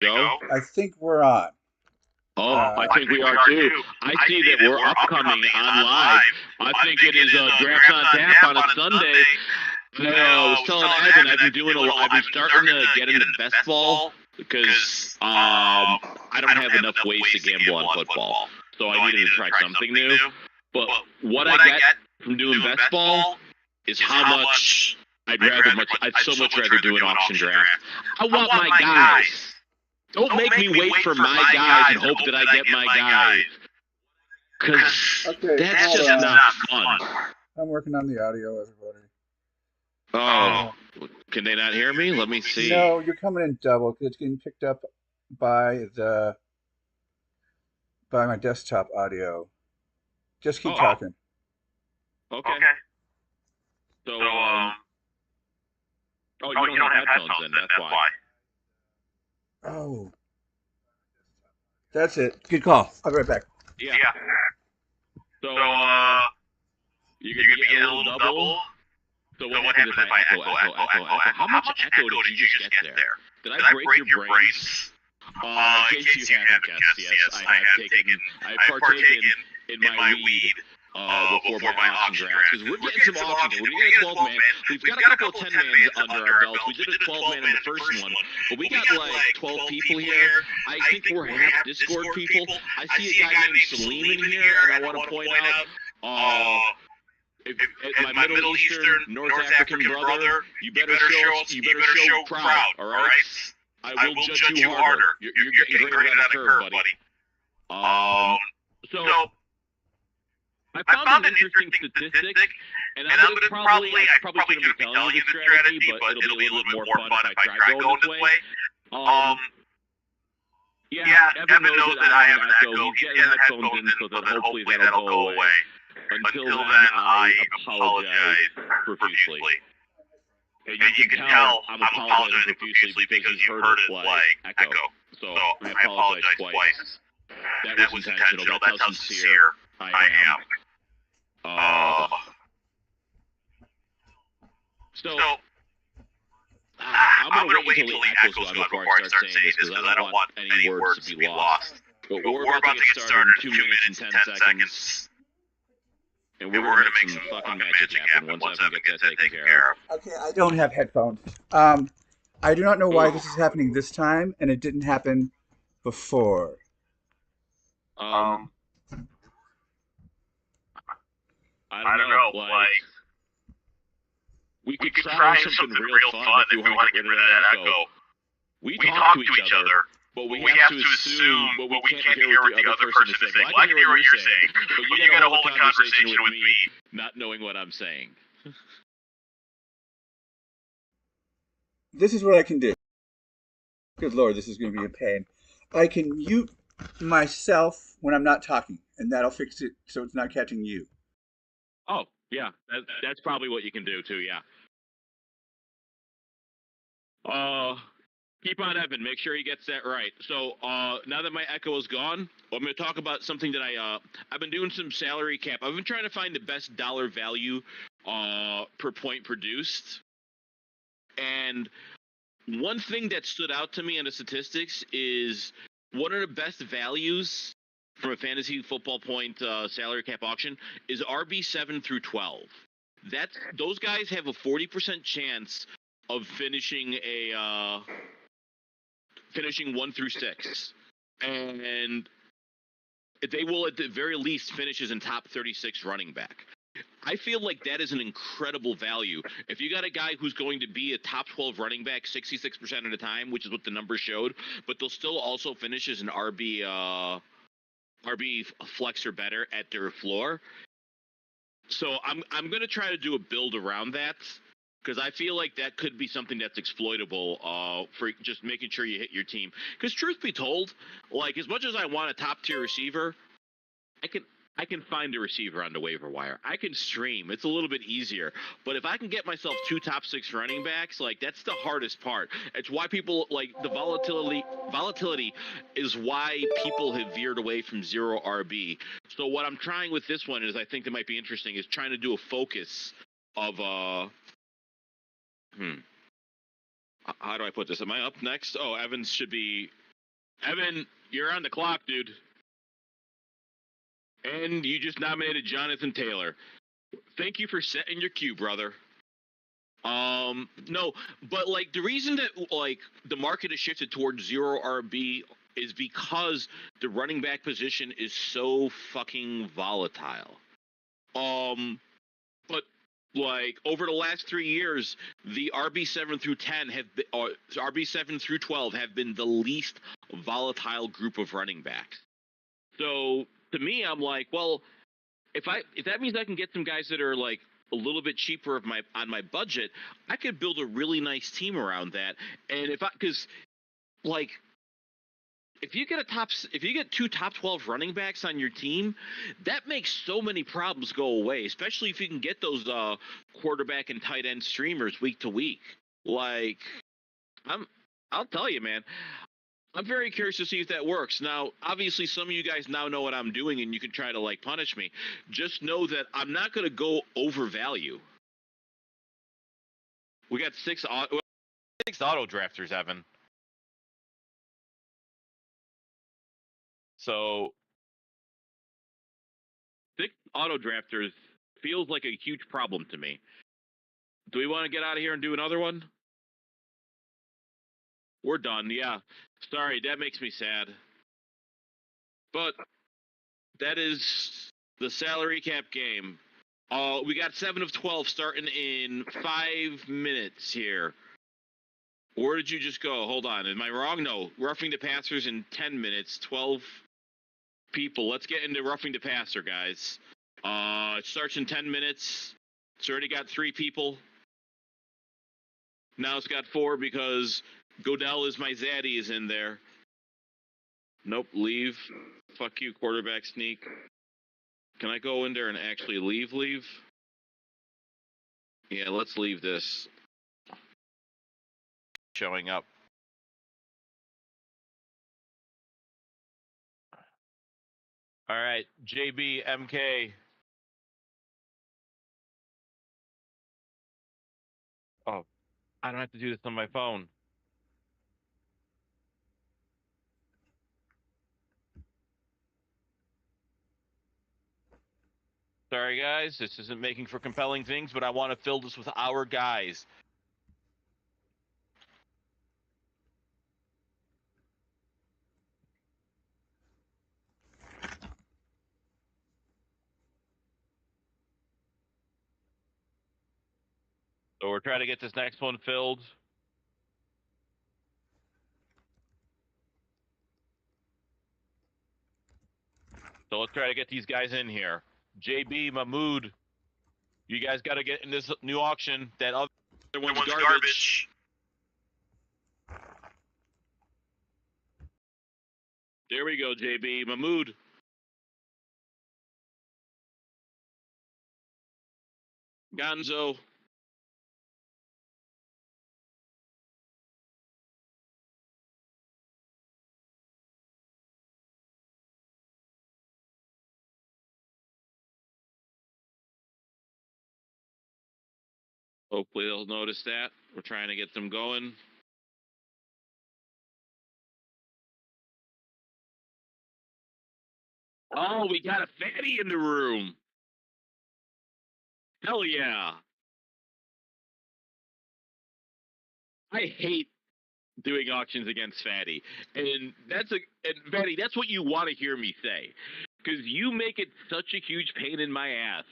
Go? I think we're on. Oh, I think we are too. I see that we're upcoming on live. I think it is Drafts on Tap on a Sunday. I was telling Evan I've been starting to get into best ball because I don't have enough ways to gamble on football, so I needed to try something new. But what I get from doing best ball is how much I'd so much rather do an auction draft. I want my guys. Don't make me wait for my guys and hope that I get my guys. Because that's just not fun. I'm working on the audio, everybody. Oh, can they not hear me? Let me see. No, you're coming in double because it's getting picked up by my desktop audio. Just keep talking. Okay. So, oh, you don't have headphones then, that's why. Oh. That's it. Good call. I'll be right back. Yeah. So, you're going to get a little double. So what happens if I echo? How much echo did you just get there? Did I break your brains? In case you haven't guessed, yes, I partaken in my weed before my auction draft. Because we're getting some auctions. We're getting a 12-man. We've got a couple of 10-mans under our belts. We did a 12-man in the first one, but we got like 12 people here. I think we're half Discord people. I see a guy named Salim in here, and I want to point out, if my Middle Eastern, North African brother, you better show proud, all right? I will judge you harder. You're getting graded on the curve, buddy. So I found an interesting statistic, and I'm gonna probably shouldn't be telling you this strategy, but it'll be a little bit more fun if I try going this way. Yeah, Evan knows that I have an echo. He's getting headphones in, so that hopefully that'll go away. Until then, I apologize profusely. And you can tell I'm apologizing profusely because you heard it like echo. So I apologize twice. That was intentional. That's how sincere I am. So I'm gonna wait until the echo's gone before I start saying this because I don't want any words to be lost. But we're about to get started in 2 minutes and 10 seconds. And we're gonna make some fucking magic happen once Evan gets that taken care of. Okay, I don't have headphones. I do not know why this is happening this time, and it didn't happen before. I don't know. Like, we could try something real fun if we want to get rid of that echo. We talk to each other, but we have to assume, but we can't hear what the other person is saying. Well, I can hear what you're saying, but you gotta hold a conversation with me, not knowing what I'm saying. This is what I can do. Good Lord, this is going to be a pain. I can mute myself when I'm not talking, and that'll fix it so it's not catching you. Oh, yeah, that's probably what you can do too, yeah. Keep on Evan, make sure he gets that right. So, now that my echo is gone, I'm going to talk about something that I've been doing some salary cap. I've been trying to find the best dollar value per point produced. And one thing that stood out to me in the statistics is one of the best values from a fantasy football point salary cap auction is RB7 through 12. Those guys have a 40% chance of finishing 1 through 6, and they will at the very least finish as in top 36 running back. I feel like that is an incredible value. If you got a guy who's going to be a top 12 running back 66% of the time, which is what the numbers showed, but they'll still also finish as an RB flex or better at their floor. So I'm going to try to do a build around that, because I feel like that could be something that's exploitable for just making sure you hit your team. Because truth be told, like, as much as I want a top tier receiver, I can find a receiver on the waiver wire. I can stream. It's a little bit easier. But if I can get myself 2 top 6 running backs, like, that's the hardest part. It's why people, like, the volatility is why people have veered away from 0 RB. So what I'm trying with this one is, I think that might be interesting, is trying to do a focus of how do I put this? Am I up next? Oh, Evans should be Evan, you're on the clock, dude. And you just nominated Jonathan Taylor. Thank you for setting your cue, brother. No, but like the reason that like the market has shifted towards zero RB is because the running back position is so fucking volatile. But like over the last 3 years, the RB7 through 10 have been, RB7 through 12 have been the least volatile group of running backs. So to me, I'm like, well, if that means I can get some guys that are like a little bit cheaper on my budget, I could build a really nice team around that. And because like if you get two top 12 running backs on your team, that makes so many problems go away, especially if you can get those quarterback and tight end streamers week to week. Like I'll tell you, man, I'm very curious to see if that works. Now, obviously, some of you guys now know what I'm doing, and you can try to like punish me. Just know that I'm not going to go over value. We got six auto drafters, Evan. So 6 auto drafters feels like a huge problem to me. Do we want to get out of here and do another one? We're done. Yeah. Sorry, that makes me sad. But that is the salary cap game. We got 7 of 12 starting in 5 minutes here. Where did you just go? Hold on. Am I wrong? No. Roughing the passers in 10 minutes. 12 people. Let's get into roughing the passer, guys. It starts in 10 minutes. It's already got 3 people. Now it's got 4 because Godell is my zaddy is in there. Nope, leave. Fuck you, quarterback sneak. Can I go in there and actually leave? Yeah, let's leave this. Showing up. All right, JB, MK. Oh, I don't have to do this on my phone. Sorry, guys. This isn't making for compelling things, but I want to fill this with our guys. So we're trying to get this next one filled. So let's try to get these guys in here. JB, Mahmood, you guys got to get in this new auction. That other one's garbage. There we go, JB. Mahmood. Gonzo. Hopefully they'll notice that. We're trying to get them going. Oh, we got a fatty in the room. Hell yeah. I hate doing auctions against Fatty. And Fatty, that's what you want to hear me say. Because you make it such a huge pain in my ass.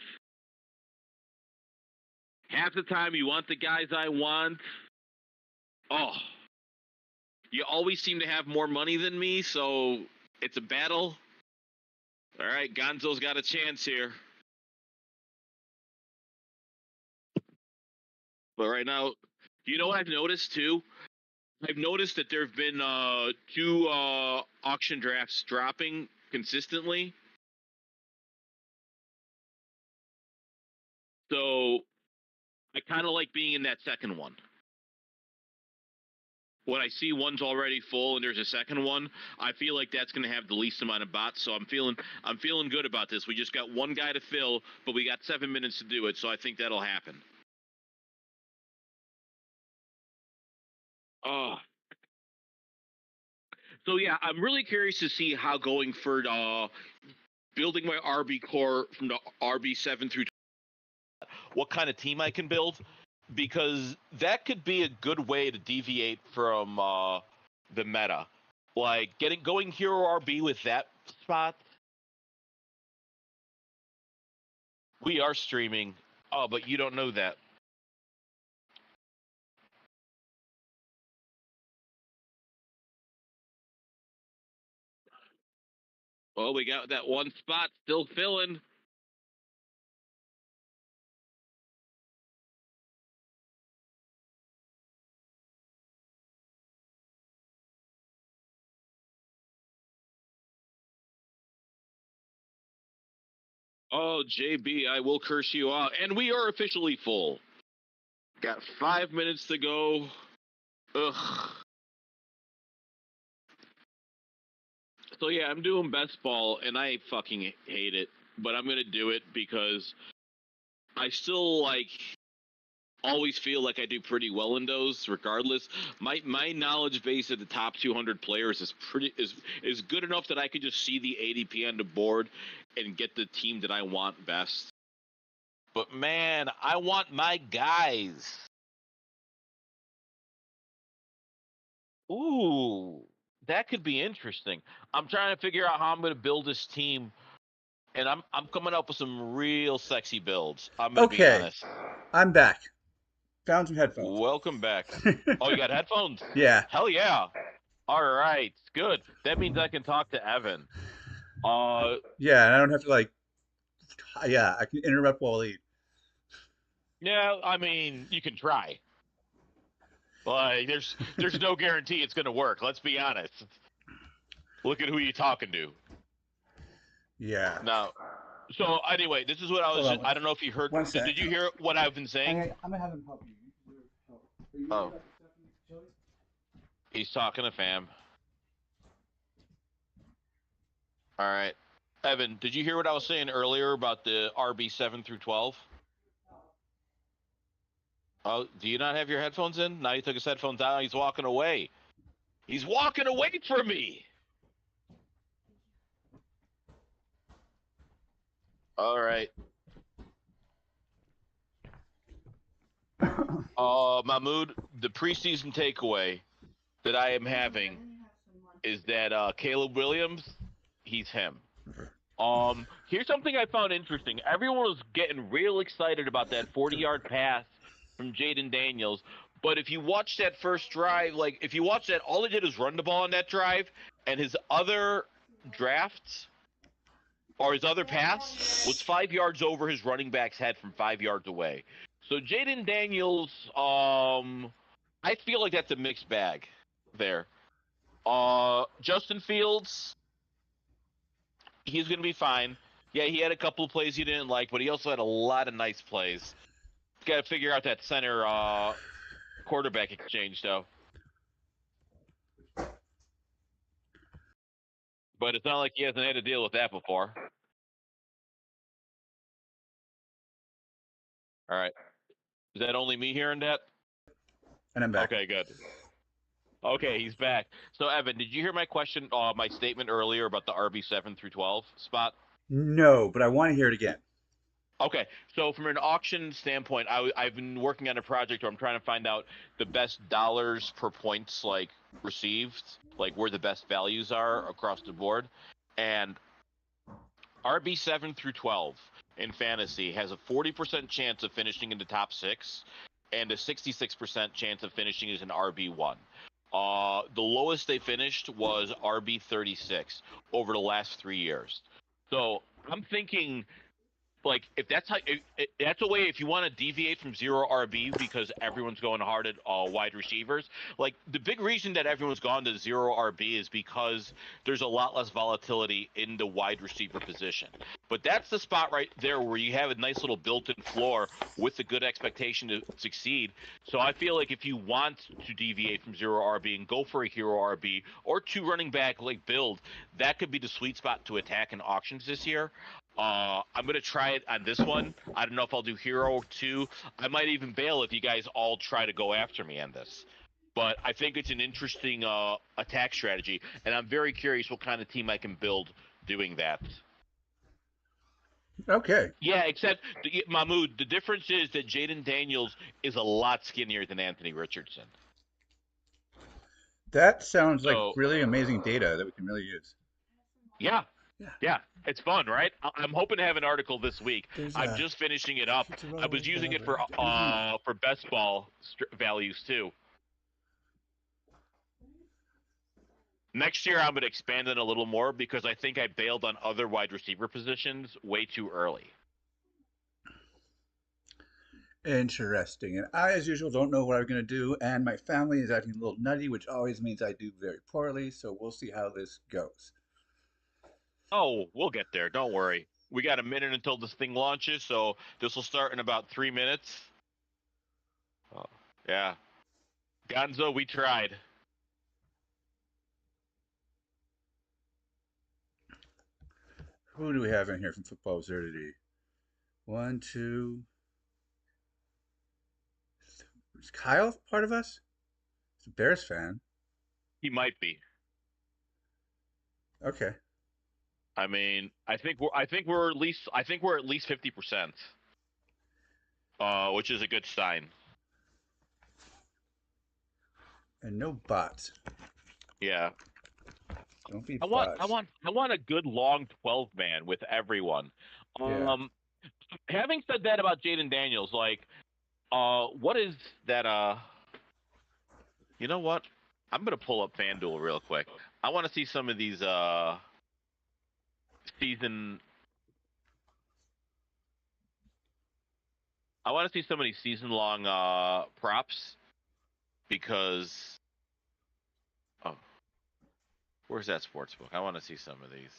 Half the time you want the guys I want. Oh. You always seem to have more money than me, so it's a battle. All right, Gonzo's got a chance here. But right now, you know what I've noticed too? I've noticed that there have been 2 auction drafts dropping consistently. So I kind of like being in that second one. When I see one's already full and there's a second one, I feel like that's going to have the least amount of bots. So I'm feeling good about this. We just got one guy to fill, but we got 7 minutes to do it. So I think that'll happen. Oh. So yeah, I'm really curious to see how going for building my RB core from the RB7 through what kind of team I can build, because that could be a good way to deviate from the meta. Like going hero RB with that spot. We are streaming. Oh, but you don't know that. Well, we got that one spot still filling. Oh, JB, I will curse you out. And we are officially full. Got 5 minutes to go. Ugh. So yeah, I'm doing best ball, and I fucking hate it. But I'm gonna do it because I still always feel like I do pretty well in those, regardless. My knowledge base of the top 200 players is good enough that I can just see the ADP on the board and get the team that I want best. But man, I want my guys. Ooh, that could be interesting. I'm trying to figure out how I'm going to build this team, and I'm coming up with some real sexy builds. I'm going to be Okay, honest. I'm back. Found some headphones. Welcome back. Oh, you got headphones? Yeah. Hell yeah. All right, good. That means I can talk to Evan. Yeah, and I don't have to yeah, I can interrupt Waleed. Yeah, I mean, you can try. Like, there's no guarantee it's gonna work. Let's be honest. Look at who you're talking to. Yeah. Now, so anyway, this is what I was. I don't know if you heard. Did you hear what I've been saying? I'm gonna have him help you. Oh, he's talking to fam. All right, Evan, did you hear what I was saying earlier about the RB7 through 12? Oh, do you not have your headphones in? Now he took his headphones out. He's walking away. He's walking away from me. All right. Mahmoud, the preseason takeaway that I am having is that Caleb Williams, he's him. Here's something I found interesting. Everyone was getting real excited about that 40-yard pass from Jaden Daniels, but if you watch that first drive, if you watch that, all he did was run the ball on that drive, and his other drafts or his other pass was 5 yards over his running back's head from 5 yards away. So Jaden Daniels, I feel like that's a mixed bag there. Justin Fields, he's going to be fine. Yeah, he had a couple of plays he didn't like, but he also had a lot of nice plays. Got to figure out that center quarterback exchange, though. But it's not like he hasn't had to deal with that before. All right. Is that only me hearing that? And I'm back. Okay, good. Okay, he's back. So, Evan, did you hear my question, my statement earlier about the RB7 through 12 spot? No, but I want to hear it again. Okay, so from an auction standpoint, I've been working on a project where I'm trying to find out the best dollars per points received, where the best values are across the board, and RB7 through 12 in fantasy has a 40% chance of finishing in the top 6 and a 66% chance of finishing as an RB1. The lowest they finished was RB36 over the last 3 years. So I'm thinking, if that's that's a way, if you want to deviate from zero RB because everyone's going hard at wide receivers. The big reason that everyone's gone to zero RB is because there's a lot less volatility in the wide receiver position. But that's the spot right there where you have a nice little built-in floor with a good expectation to succeed. So I feel like if you want to deviate from zero RB and go for a hero RB or 2 running back build, that could be the sweet spot to attack in auctions this year. I'm going to try it on this one. I don't know if I'll do Hero 2. I might even bail if you guys all try to go after me on this. but I think it's an interesting attack strategy, and I'm very curious what kind of team I can build doing that. Okay. Yeah, except Mahmoud, the difference is that Jaden Daniels is a lot skinnier than Anthony Richardson. That sounds like So really amazing data that we can really use. yeah, Yeah. yeah, it's fun, right? I'm hoping to have an article this week. There's I'm just finishing it up. I was using it for best ball values too. Next year, I'm going to expand it a little more because I think I bailed on other wide receiver positions way too early. Interesting. And I, as usual, don't know what I'm going to do. And my family is acting a little nutty, which always means I do very poorly. So we'll see how this goes. Oh, we'll get there. Don't worry. We got a minute until this thing launches, so this will start in about 3 minutes. Oh, yeah. Gonzo, we tried. Who do we have in here from Football Absurdity? 1, 2. Is Kyle part of us? He's a Bears fan. He might be. Okay. I mean, I think we're at least 50%. Which is a good sign. And no bots. Yeah. Don't be I bots. want a good long 12 man with everyone. Yeah. Having said that about Jaden Daniels, like, what is that? You know what? I'm gonna pull up FanDuel real quick. I want to see some of these season. I want to see some of these season-long props because. Oh, where's that sportsbook? I want to see some of these.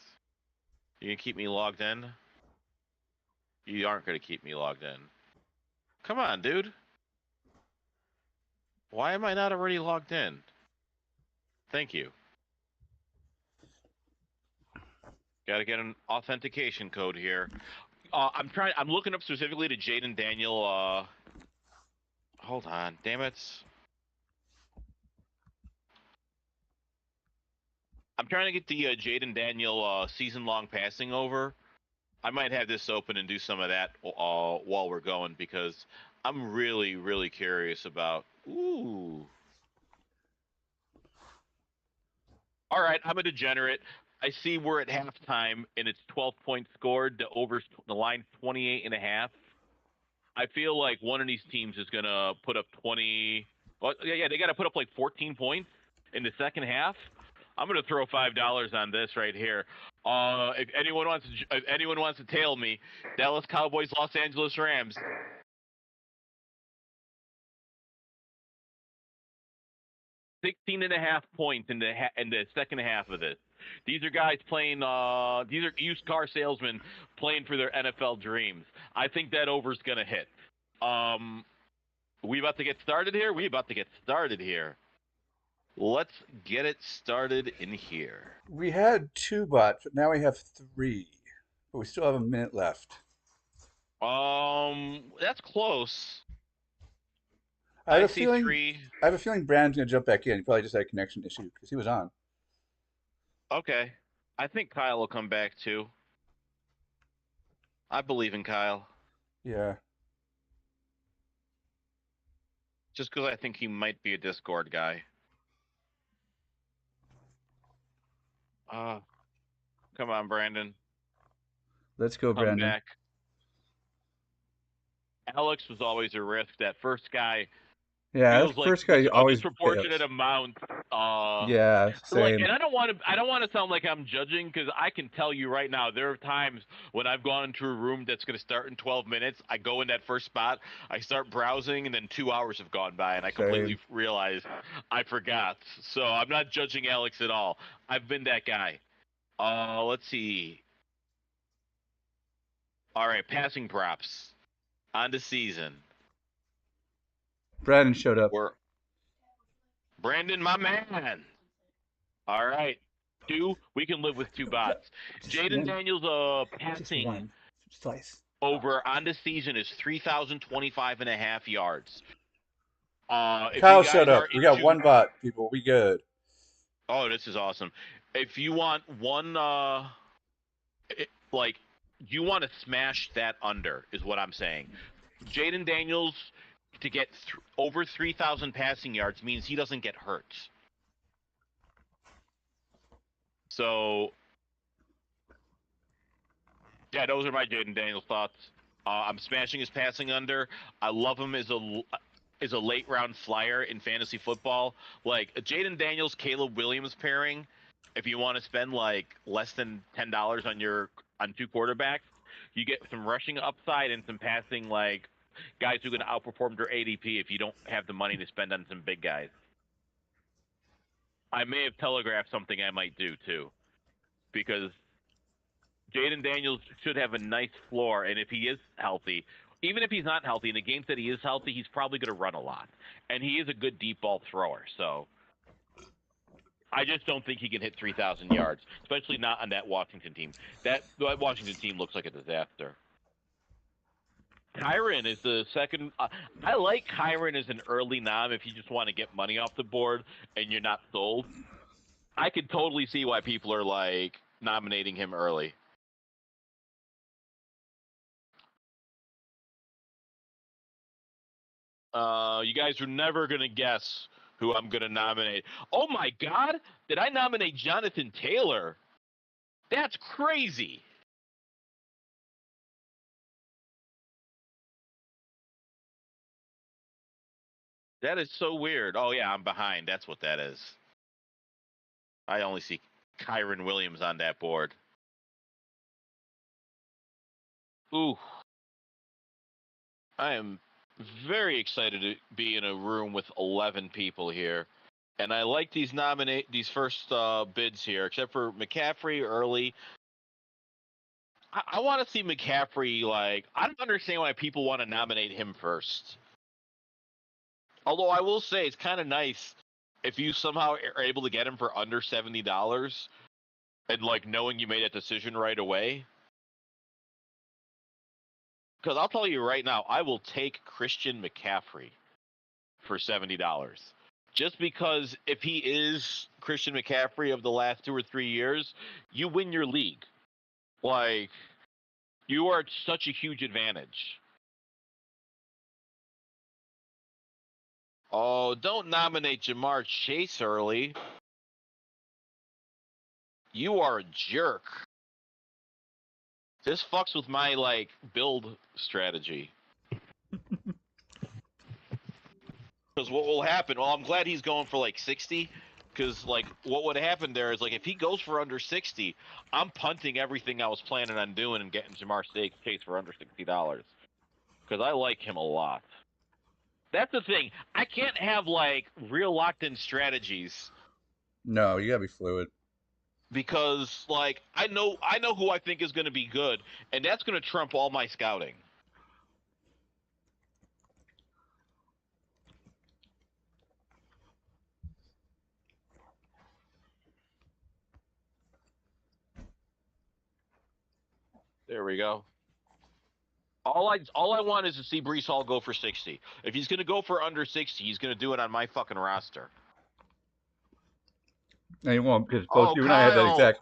You can keep me logged in. You aren't gonna keep me logged in. Come on, dude. Why am I not already logged in? Thank you. Got to get an authentication code here. I'm looking up specifically to Jaden Daniel. Hold on, damn it. I'm trying to get the Jaden Daniel season-long passing over. I might have this open and do some of that while we're going because I'm really, really curious about. Ooh. All right, I'm a degenerate. I see we're at halftime and it's 12 points scored. The line's 28.5. I feel like one of these teams is gonna put up 20. Well, yeah, they got to put up like 14 points in the second half. I'm gonna throw $5 on this right here. If anyone wants to tail me, Dallas Cowboys, Los Angeles Rams. 16.5 points in the second half of this. These are guys playing. These are used car salesmen playing for their NFL dreams. I think that over's gonna hit. We about to get started here. Let's get it started in here. We had 2 bots, but now we have 3. But we still have a minute left. That's close. I have a feeling Brandon's gonna jump back in. He probably just had a connection issue because he was on. Okay. I think Kyle will come back too. I believe in Kyle. Yeah. Just because I think he might be a Discord guy. Come on, Brandon. Let's go, Brandon. Come back. Alex was always a risk. That first guy. Yeah, feels that first guy a always disproportionate fails. amount. Yeah, same. Like, and I don't want to sound like I'm judging because I can tell you right now there are times when I've gone into a room that's going to start in 12 minutes. I go in that first spot, I start browsing, and then 2 hours have gone by, and I completely realize I forgot. So I'm not judging Alex at all. I've been that guy. Let's see. All right, passing props on the season. Brandon showed up. Brandon, my man. All right. 2, we can live with 2 bots. Jaden Daniels passing slice over on the season is 3,025.5 yards. If Kyle you showed guys are up. We got into, one bot, people. We good. oh, this is awesome. If you want one, like, you want to smash that under, is what I'm saying. Jaden Daniels to get over 3,000 passing yards means he doesn't get hurt. So, yeah, those are my Jaden Daniels thoughts. I'm smashing his passing under. I love him as a late round flyer in fantasy football. Like a Jaden Daniels, Caleb Williams pairing. If you want to spend like less than $10 on two quarterbacks, you get some rushing upside and some passing, like guys who can outperform their ADP if you don't have the money to spend on some big guys. I may have telegraphed something I might do too, because Jaden Daniels should have a nice floor, and if he is healthy, even if he's not healthy, in the games that he is healthy, he's probably going to run a lot, and he is a good deep ball thrower. So I just don't think he can hit 3,000 yards, especially not on that Washington team. That Washington team looks like a disaster. Kyren is the second. I like Kyren as an early nom if you just want to get money off the board and you're not sold. I could totally see why people are like nominating him early. You guys are never gonna guess who I'm gonna nominate. Oh my God! Did I nominate Jonathan Taylor? That's crazy. That is so weird. Oh yeah, I'm behind. That's what that is. I only see Kyren Williams on that board. Ooh, I am very excited to be in a room with 11 people here. And I like these first bids here, except for McCaffrey early. I want to see McCaffrey. Like, I don't understand why people want to nominate him first. Although I will say it's kind of nice if you somehow are able to get him for under $70 and like knowing you made that decision right away. Because I'll tell you right now, I will take Christian McCaffrey for $70. Just because if he is Christian McCaffrey of the last 2 or 3 years, you win your league. Like, you are at such a huge advantage. Oh, don't nominate Jamar Chase early. You are a jerk. This fucks with my like build strategy. Because what will happen? Well, I'm glad he's going for like 60. Because like what would happen there is like if he goes for under 60, I'm punting everything I was planning on doing and getting Jamar Chase for under $60. Because I like him a lot. That's the thing. I can't have like real locked-in strategies. No, you gotta be fluid. Because like I know who I think is going to be good, and that's going to trump all my scouting. There we go. All I want is to see Brees Hall go for 60. If he's going to go for under 60, he's going to do it on my fucking roster. No, you won't, because both Oh, you and I have that Kyle. exact.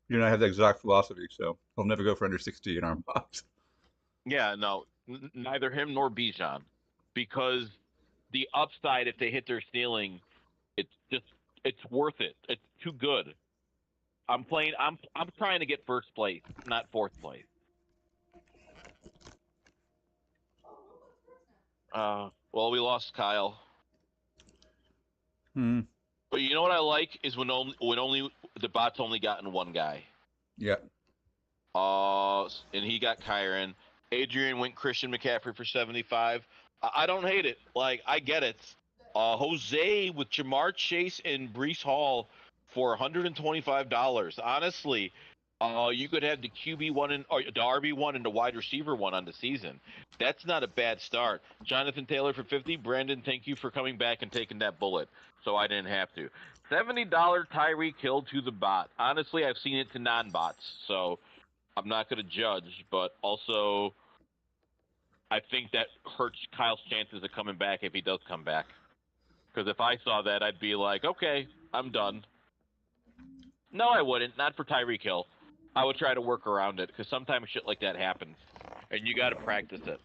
You and I have the exact philosophy, so he'll never go for under 60 in our box. Yeah, no, neither him nor Bijan, because the upside if they hit their ceiling, it's worth it. It's too good. I'm trying to get first place, not fourth place. Well, we lost Kyle. Hmm. But you know what I like is when only the bot's only gotten one guy. Yeah. And he got Kyren. Adrian went Christian McCaffrey for 75. I don't hate it. Like I get it. Jose with Jamar Chase and Brees Hall for $125. Honestly, you could have the QB1 or the RB1 and the wide receiver one on the season. That's not a bad start. Jonathan Taylor for 50. Brandon, thank you for coming back and taking that bullet, so I didn't have to. $70 Tyreek Hill to the bot. Honestly, I've seen it to non-bots, so I'm not going to judge. But also, I think that hurts Kyle's chances of coming back if he does come back. Because if I saw that, I'd be like, okay, I'm done. No, I wouldn't. Not for Tyreek Hill. I would try to work around it because sometimes shit like that happens, and you got to practice it.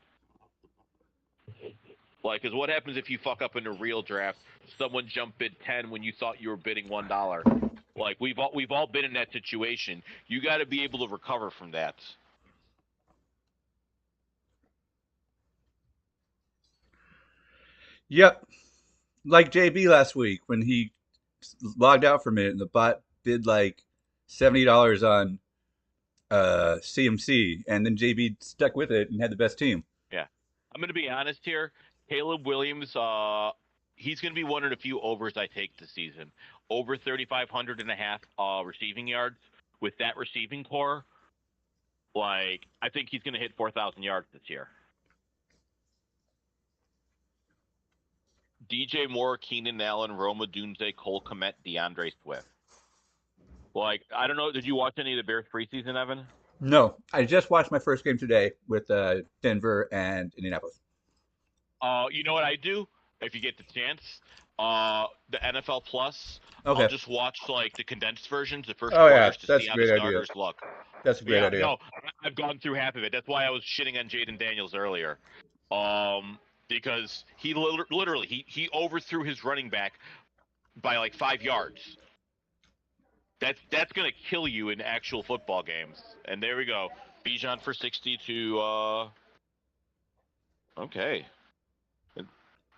Like, because what happens if you fuck up in a real draft? Someone jump bid 10 when you thought you were bidding $1. Like we've all been in that situation. You got to be able to recover from that. Yep. Like JB last week when he logged out for a minute and the bot bid like $70 on CMC, and then JB stuck with it and had the best team. Yeah, I'm gonna be honest here. Caleb Williams, he's gonna be one of the few overs I take this season. Over 3,500 and a half receiving yards with that receiving core. Like, I think he's gonna hit 4,000 yards this year. DJ Moore, Keenan Allen, Roma Dunze, Cole Kmet, DeAndre Swift. Like, I don't know. Did you watch any of the Bears preseason, Evan? No, I just watched my first game today with Denver and Indianapolis. You know what I do if you get the chance? The NFL Plus. Okay. I'll just watch like the condensed versions, the first Oh, yeah, quarters to that's see a how the great idea. starters look. That's a great idea. No, I've gone through half of it. That's why I was shitting on Jaden Daniels earlier. Because he literally he overthrew his running back by like 5 yards. That's gonna kill you in actual football games. And there we go. Bijan for 62. Okay.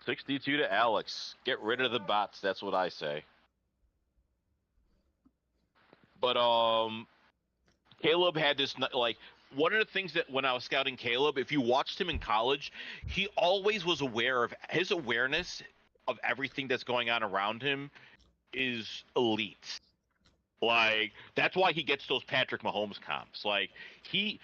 62 to Alex. Get rid of the bots. That's what I say. But Caleb had this like one of the things that when I was scouting Caleb, if you watched him in college, he always was aware of his awareness of everything that's going on around him is elite. Like that's why he gets those Patrick Mahomes comps. Like he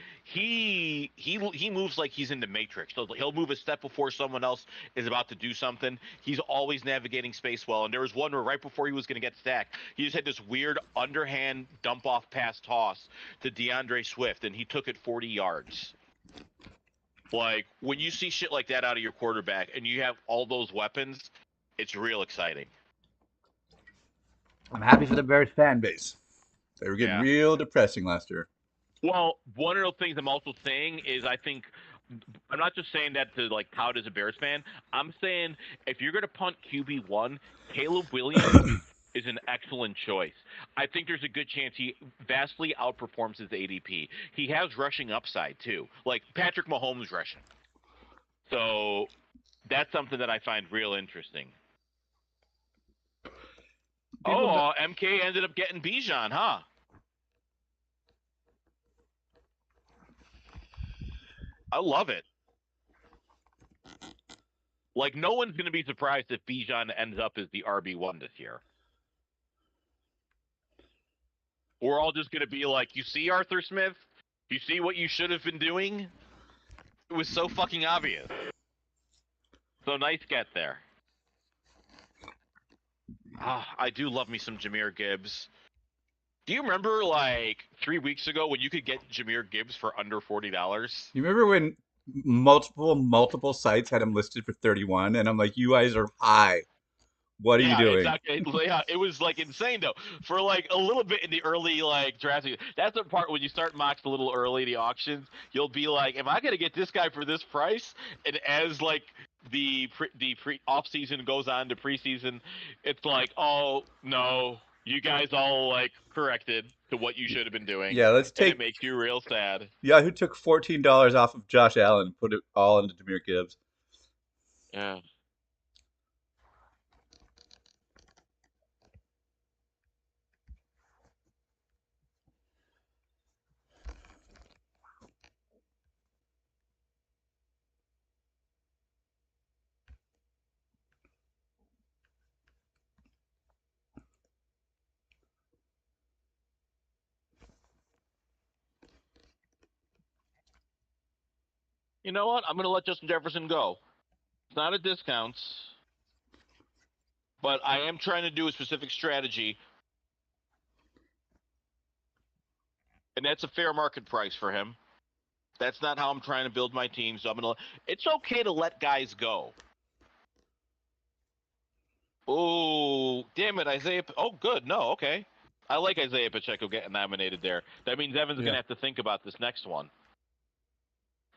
moves like he's in the Matrix. So he'll move a step before someone else is about to do something. He's always navigating space well. And there was one where right before he was going to get sacked, he just had this weird underhand dump off pass toss to DeAndre Swift, and he took it 40 yards. Like when you see shit like that out of your quarterback, and you have all those weapons, it's real exciting. I'm happy for the Bears fan base. They were getting real depressing last year. Well, one of the things I'm also saying is I think I'm not just saying that to like tout as a Bears fan. I'm saying if you're going to punt QB1, Caleb Williams is an excellent choice. I think there's a good chance he vastly outperforms his ADP. He has rushing upside too, like Patrick Mahomes rushing. So that's something that I find real interesting. MK ended up getting Bijan, huh? I love it. Like, no one's going to be surprised if Bijan ends up as the RB1 this year. We're all just going to be like, you see, Arthur Smith? You see what you should have been doing? It was so fucking obvious. So nice get there. I do love me some Jahmyr Gibbs. Do you remember, like, 3 weeks ago when you could get Jahmyr Gibbs for under $40? You remember when multiple sites had him listed for 31, and I'm like, you guys are high. What are you doing? It was like insane though. For like a little bit in the early like drafting, that's the part when you start mocks a little early the auctions. You'll be like, "Am I gonna get this guy for this price?" And as like the pre off season goes on to preseason, it's like, "Oh no, you guys all like corrected to what you should have been doing." Yeah, let's take. And it makes you real sad. Yeah, who took $14 off of Josh Allen and put it all into Jahmyr Gibbs? Yeah. You know what? I'm going to let Justin Jefferson go. It's not a discount, but I am trying to do a specific strategy, and that's a fair market price for him. That's not how I'm trying to build my team. So I'm gonna. It's okay to let guys go. Oh, damn it, Isaiah. Oh, good. No, okay. I like Isaiah Pacheco getting nominated there. That means Evan's Yeah. gonna have to think about this next one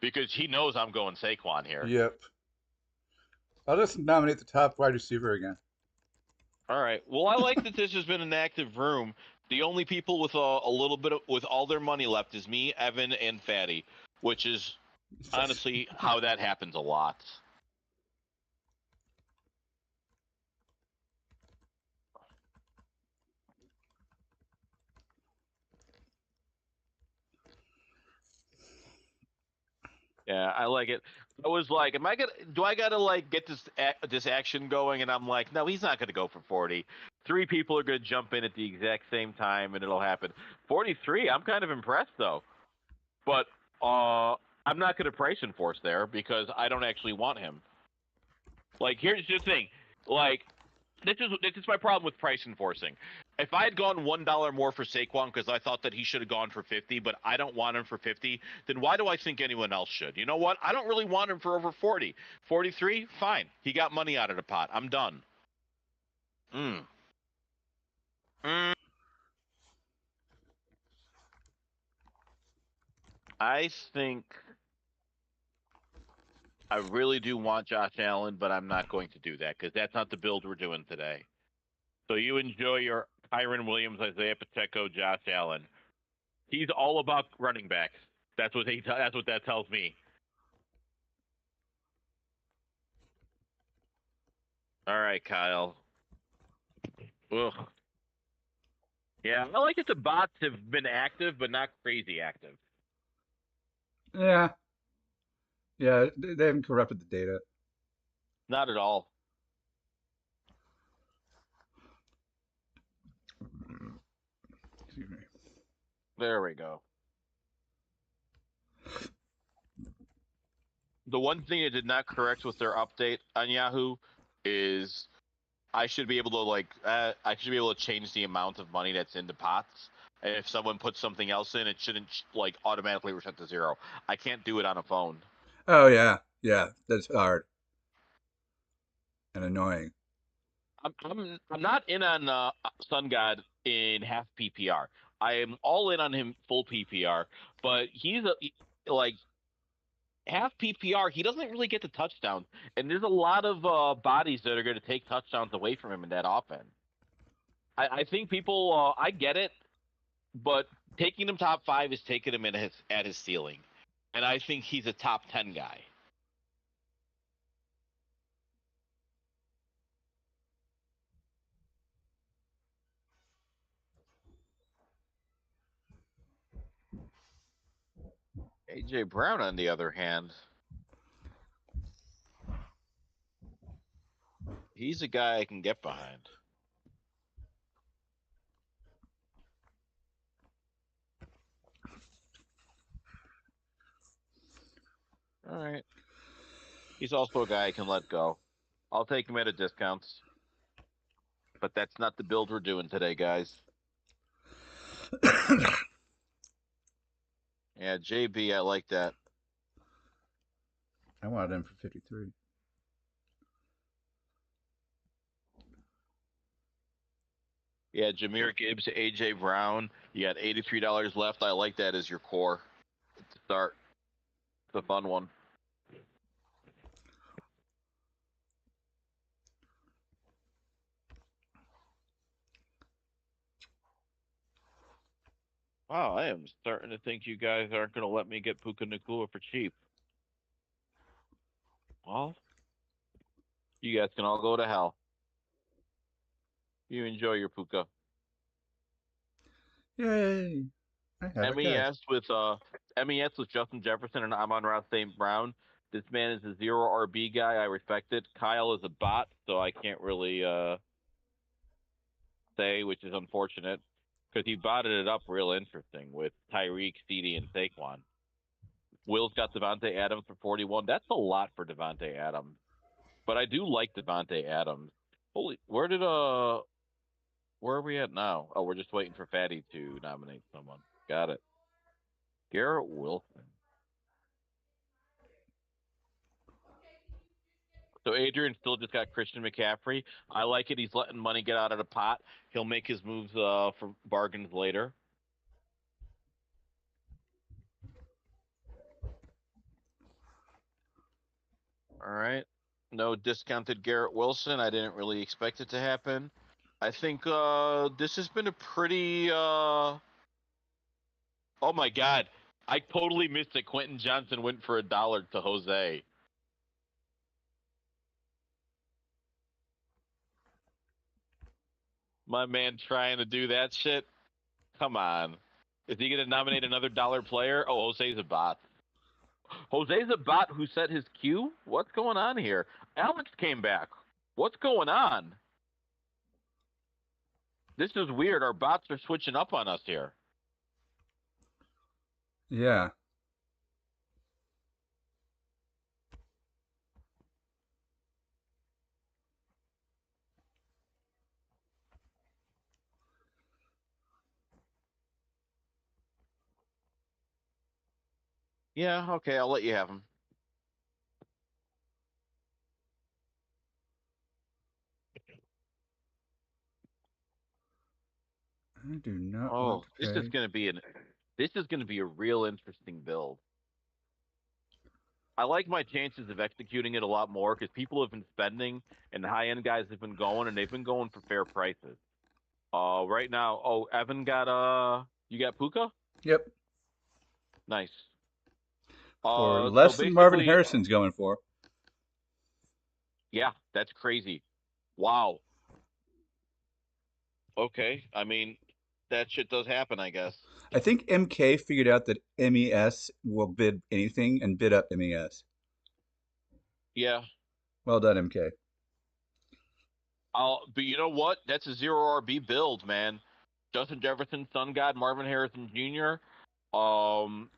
because he knows I'm going Saquon here. Yep. I'll just nominate the top wide receiver again. All right. Well, I like that this has been an active room. The only people with a little bit with all their money left is me, Evan, and Fatty, which is honestly how that happens a lot. Yeah, I like it. I was like, do I gotta like get this action going? And I'm like, no, he's not gonna go for 40. Three people are gonna jump in at the exact same time, and it'll happen. 43. I'm kind of impressed though, but I'm not gonna price enforce there because I don't actually want him. Like, here's the thing, like. This is my problem with price enforcing. If I had gone $1 more for Saquon because I thought that he should have gone for 50, but I don't want him for 50, then why do I think anyone else should? You know what? I don't really want him for over 40. 43, fine. He got money out of the pot. I'm done. Mm. I think I really do want Josh Allen, but I'm not going to do that because that's not the build we're doing today. So you enjoy your Kyron Williams, Isaiah Pacheco, Josh Allen. He's all about running backs. That's what that tells me. All right, Kyle. Ugh. Yeah, I like that the bots have been active, but not crazy active. Yeah. Yeah, they haven't corrupted the data. Not at all. Excuse me. There we go. The one thing it did not correct with their update on Yahoo is I should be able to change the amount of money that's in the pots. And if someone puts something else in, it shouldn't like automatically reset to 0. I can't do it on a phone. Oh yeah, yeah, that's hard and annoying. I'm not in on Sun God in half PPR. I am all in on him full PPR, but he's like half PPR. He doesn't really get the touchdowns, and there's a lot of bodies that are going to take touchdowns away from him in that offense. I think people, I get it, but taking him top 5 is taking him at his ceiling, and I think he's a top 10 guy. AJ Brown, on the other hand, he's a guy I can get behind. All right. He's also a guy I can let go. I'll take him at a discount. But that's not the build we're doing today, guys. Yeah, JB, I like that. I wanted him for 53. Yeah, Jahmyr Gibbs, AJ Brown. You got $83 left. I like that as your core to start. It's a fun one. Wow, I am starting to think you guys aren't going to let me get Puka Nacua for cheap. Well, you guys can all go to hell. You enjoy your Puka. Yay! I have a guy. MES with Justin Jefferson and Amon-Ra St. Brown. This man is a 0 RB guy. I respect it. Kyle is a bot, so I can't really say, which is unfortunate because he botted it up real interesting with Tyreek, CeeDee, and Saquon. Will's got Devontae Adams for 41. That's a lot for Devontae Adams, but I do like Devontae Adams. Holy, where are we at now? Oh, we're just waiting for Fatty to nominate someone. Got it. Garrett Wilson. So Adrian still just got Christian McCaffrey. I like it. He's letting money get out of the pot. He'll make his moves for bargains later. All right. No discounted Garrett Wilson. I didn't really expect it to happen. I think this has been a pretty oh my god. I totally missed that Quentin Johnson went for $1 to Jose. My man trying to do that shit. Come on. Is he gonna nominate another dollar player? Oh, Jose's a bot. Jose's a bot who set his cue? What's going on here? Alex came back. What's going on? This is weird. Our bots are switching up on us here. Yeah. Yeah, okay, I'll let you have him. I do not want Oh, to pay. this is gonna be a real interesting build. I like my chances of executing it a lot more because people have been spending and the high end guys have been going and they've been going for fair prices. Right now, oh, Evan got you got Puka? Yep. Nice. For So less than Marvin basically, Harrison's going for. yeah, that's crazy. Wow. Okay, I mean, that shit does happen, I guess. I think MK figured out that MES will bid anything and bid up MES. Yeah. Well done, MK. But you know what? That's a zero RB build, man. Justin Jefferson, Sun God, Marvin Harrison Jr. Um,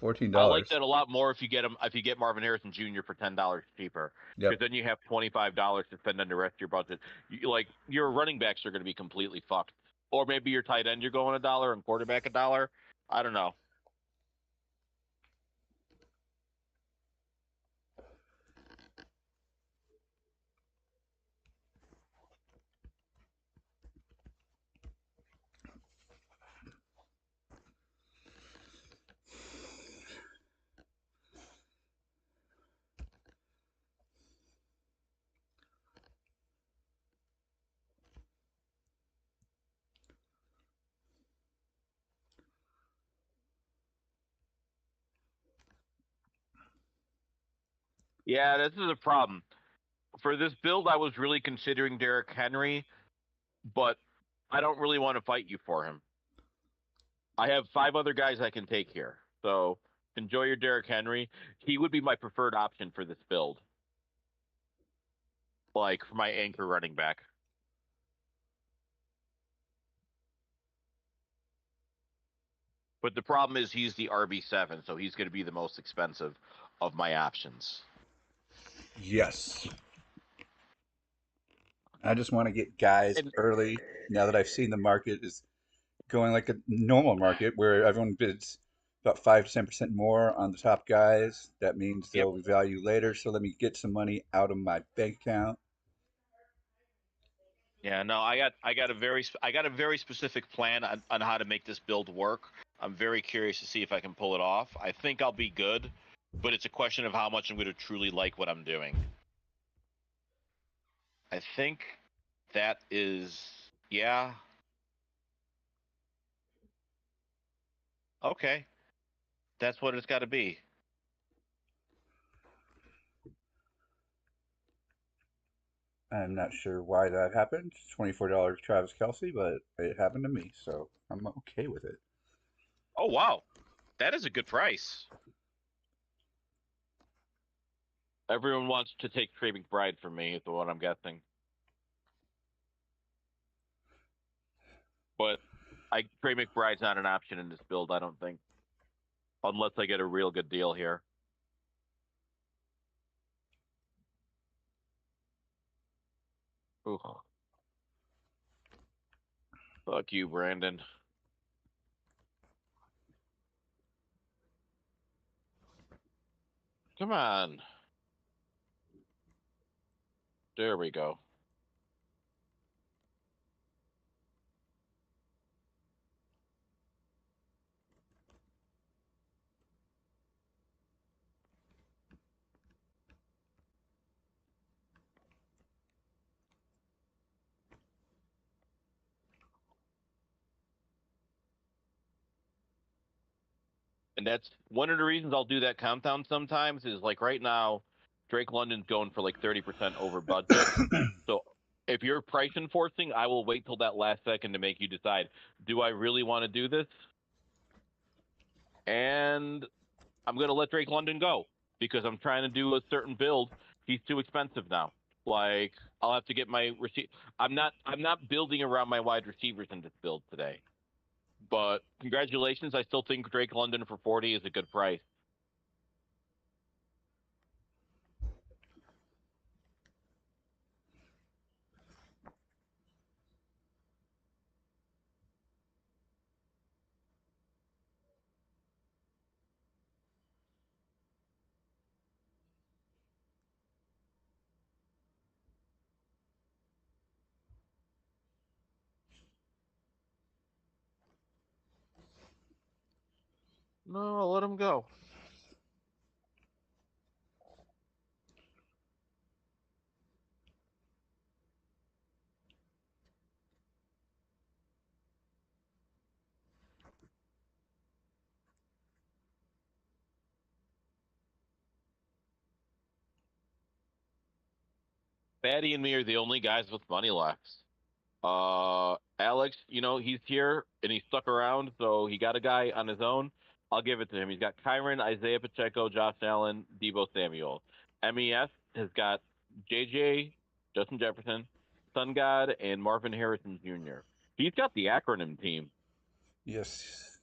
$14. I like that a lot more if you get him if you get Marvin Harrison Jr. for $10 cheaper, because Yep. then you have $25 to spend on the rest of your budget. Like your running backs are going to be completely fucked, or maybe your tight end you're going $1 and quarterback $1. I don't know. Yeah, this is a problem. For this build, I was really considering Derrick Henry, but I don't really want to fight you for him. I have 5 other guys I can take here. So enjoy your Derrick Henry. He would be my preferred option for this build, like for my anchor running back. But the problem is he's the RB7, so he's going to be the most expensive of my options. Yes. I just want to get guys And early now that I've seen the market is going like a normal market where everyone bids about 5 to 10% more on the top guys. That means yep, they'll value later. So let me get some money out of my bank account. yeah, no, I got a very specific plan on how to make this build work. I'm very curious to see if I can pull it off. I think I'll be good, but it's a question of how much I'm going to truly like what I'm doing. I think that is, yeah, okay. That's what it's got to be. I'm not sure why that happened. $24 Travis Kelsey, but it happened to me, so I'm okay with it. Oh wow, that is a good price. Everyone wants to take Trey McBride from me, is what I'm guessing. But Trey McBride's not an option in this build, I don't think, unless I get a real good deal here. Ooh, fuck you, Brandon. Come on. There we go. And that's one of the reasons I'll do that countdown sometimes is like right now, Drake London's going for like 30% over budget. So if you're price enforcing, I will wait till that last second to make you decide, do I really want to do this? And I'm going to let Drake London go because I'm trying to do a certain build. He's too expensive now. Like I'll have to get my receipt. I'm not building around my wide receivers in this build today. But congratulations, I still think Drake London for 40 is a good price. No, I'll let him go. Fatty and me are the only guys with money left. Alex, he's here and he stuck around, so he got a guy on his own. I'll give it to him. He's got Kyron, Isaiah Pacheco, Josh Allen, Debo Samuel. MES has got JJ, Justin Jefferson, Sun God, and Marvin Harrison Jr. He's got the acronym team. Yes,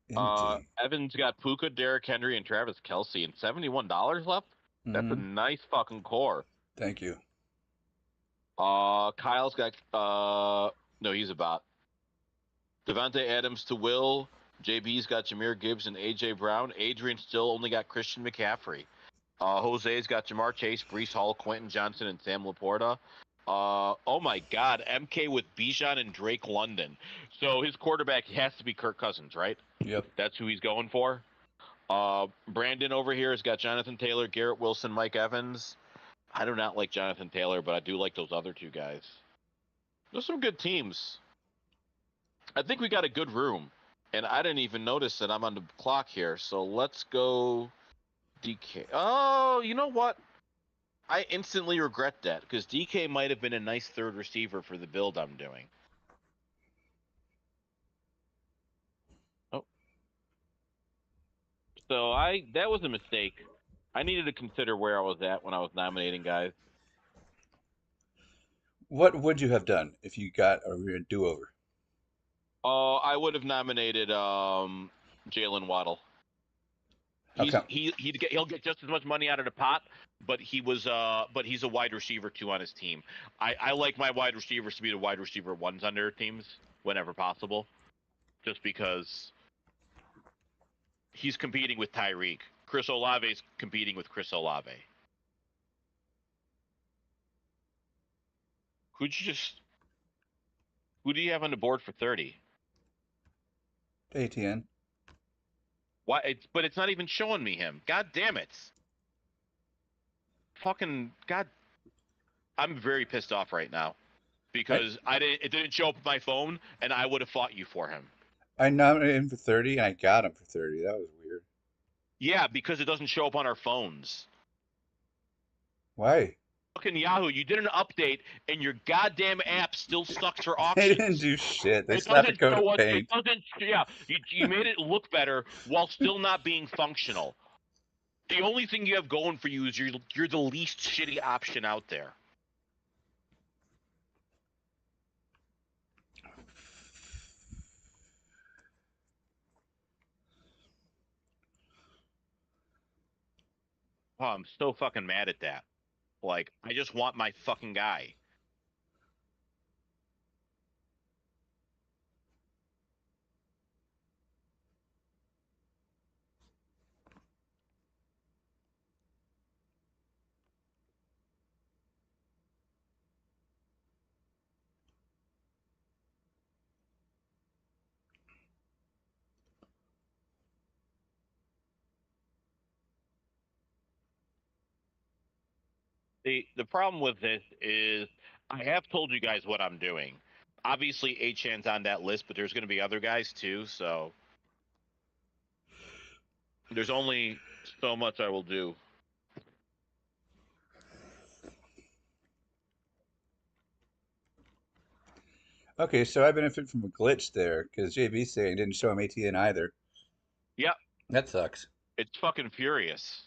indeed. Evan's got Puka, Derrick Henry, and Travis Kelsey, and $71 left. That's a nice fucking core. Thank you. Kyle's got no, he's a bot. Devontae Adams to Will. JB's got Jahmyr Gibbs and AJ Brown. Adrian still only got Christian McCaffrey. Jose's got Jamar Chase, Breece Hall, Quentin Johnson, and Sam Laporta. Oh my God, MK with Bijan and Drake London. So his quarterback has to be Kirk Cousins, right? Yep. That's who he's going for. Brandon over here has got Jonathan Taylor, Garrett Wilson, Mike Evans. I do not like Jonathan Taylor, but I do like those other two guys. Those are some good teams. I think we got a good room, and I didn't even notice that I'm on the clock here. So let's go DK. Oh, you know what? I instantly regret that because DK might have been a nice third receiver for the build I'm doing. Oh. So that was a mistake. I needed to consider where I was at when I was nominating guys. What would you have done if you got a do-over? I would have nominated Jalen Waddle. He'll get just as much money out of the pot, but he's a wide receiver too on his team. I like my wide receivers to be the wide receiver ones on their teams whenever possible, just because he's competing with Tyreek. Chris Olave's competing with Chris Olave. Who do you have on the board for 30? ATN. Why? But it's not even showing me him. God damn it! Fucking God! I'm very pissed off right now because it didn't show up on my phone, and I would have fought you for him. I nominated him for 30, and I got him for 30. That was weird. Yeah, because it doesn't show up on our phones. Why? Fucking Yahoo! You did an update, and your goddamn app still sucks for auctions. They didn't do shit. They slapped a coat of paint. It doesn't. Yeah, you made it look better while still not being functional. The only thing you have going for you is you're the least shitty option out there. Oh, I'm so fucking mad at that. Like, I just want my fucking guy. The problem with this is I have told you guys what I'm doing. Obviously, 8chan's on that list, but there's going to be other guys too, so there's only so much I will do. Okay, so I benefit from a glitch there because JB's saying it didn't show him ATN either. Yep, That sucks. it's fucking furious.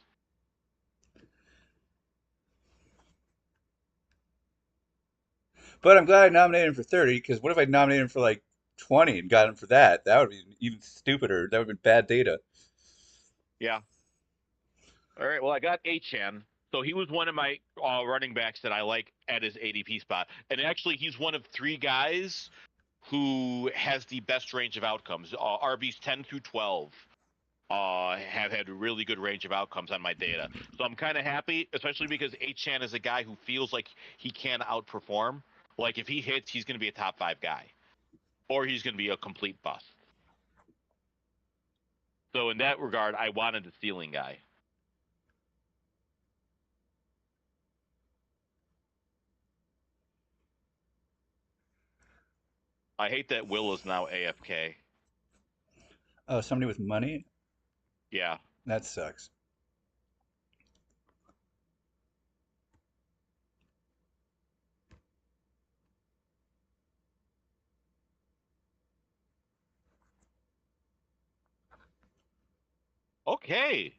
But I'm glad I nominated him for 30 because what if I nominated him for like 20 and got him for that? That would be even stupider. That would have been bad data. Yeah. All right. Well, I got 8chan. So he was one of my running backs that I like at his ADP spot. And actually, he's one of 3 guys who has the best range of outcomes. RBs 10 through 12 have had really good range of outcomes on my data. So I'm kind of happy, especially because 8chan is a guy who feels like he can outperform. Like if he hits, he's going to be a top 5 guy, or he's going to be a complete bust. So in that regard, I wanted the ceiling guy. I hate that Will is now AFK. Oh, somebody with money? Yeah. That sucks. Okay.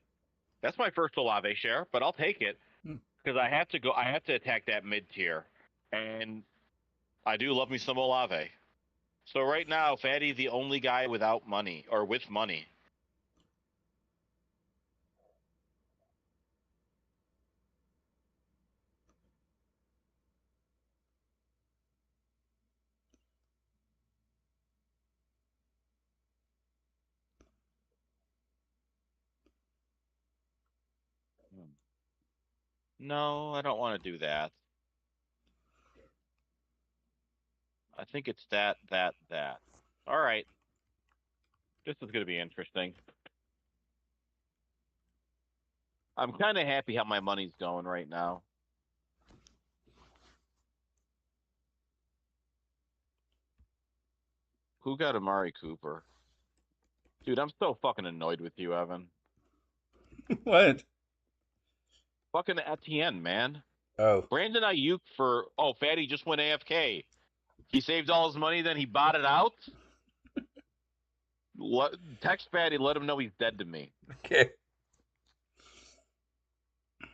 That's my first Olave share, but I'll take it because I have to go. I have to attack that mid tier, and I do love me some Olave. So right now, Fatty, the only guy without money or with money. No, I don't want to do that. I think it's that. All right. This is going to be interesting. I'm kind of happy how my money's going right now. Who got Amari Cooper? Dude, I'm so fucking annoyed with you, Evan. What? Fucking Etienne, man. Oh. Brandon Ayuk for Fatty just went AFK. He saved all his money, then he bought it out. Text Fatty, let him know he's dead to me. Okay. If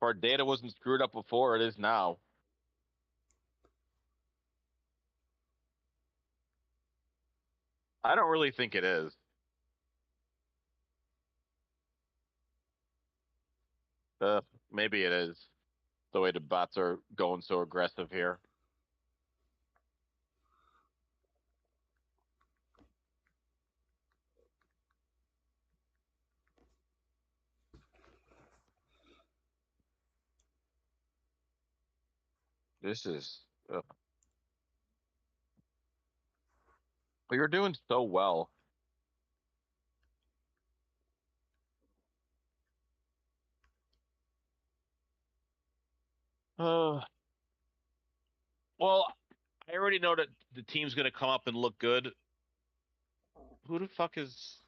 our data wasn't screwed up before, it is now. I don't really think it is. Maybe it is. The way the bots are going so aggressive here. This is. But you're doing so well. Well, I already know that the team's going to come up and look good. Who the fuck is...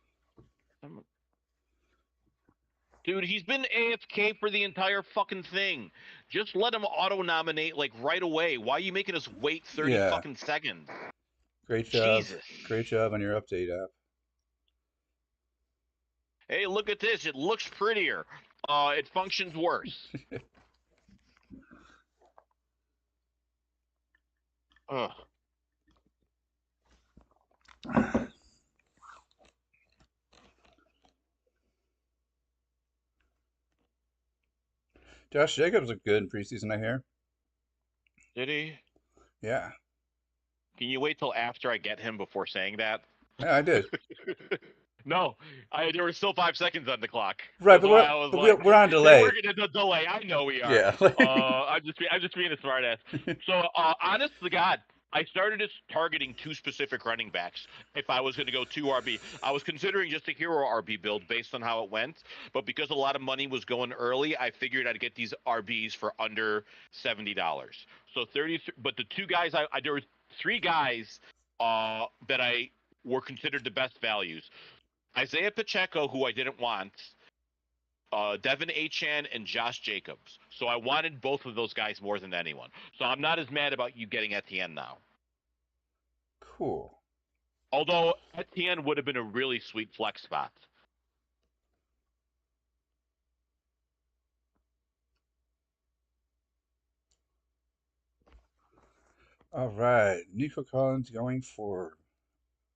Dude, he's been AFK for the entire fucking thing. Just let him auto-nominate, like, right away. Why are you making us wait 30 fucking seconds? Great job. Jesus. Great job on your update app. Hey, look at this. It looks prettier. It functions worse. Ugh. Josh Jacobs looked good in preseason, I hear. Did he? Yeah. Can you wait till after I get him before saying that? Yeah, I did. No, there were still 5 seconds on the clock. Right, but we're on delay. We're gonna delay. I know we are. Yeah. I'm just being a smartass. So, honest to God, I started just targeting 2 specific running backs. If I was going to go 2 RB, I was considering just a hero RB build based on how it went. But because a lot of money was going early, I figured I'd get these RBs for under $70. So 30. But the 2 guys, there were 3 guys that I were considered the best values. Isaiah Pacheco, who I didn't want, Devin Achan, and Josh Jacobs. So I wanted both of those guys more than anyone. So I'm not as mad about you getting Etienne now. Cool. Although Etienne would have been a really sweet flex spot. All right. Nico Collins going for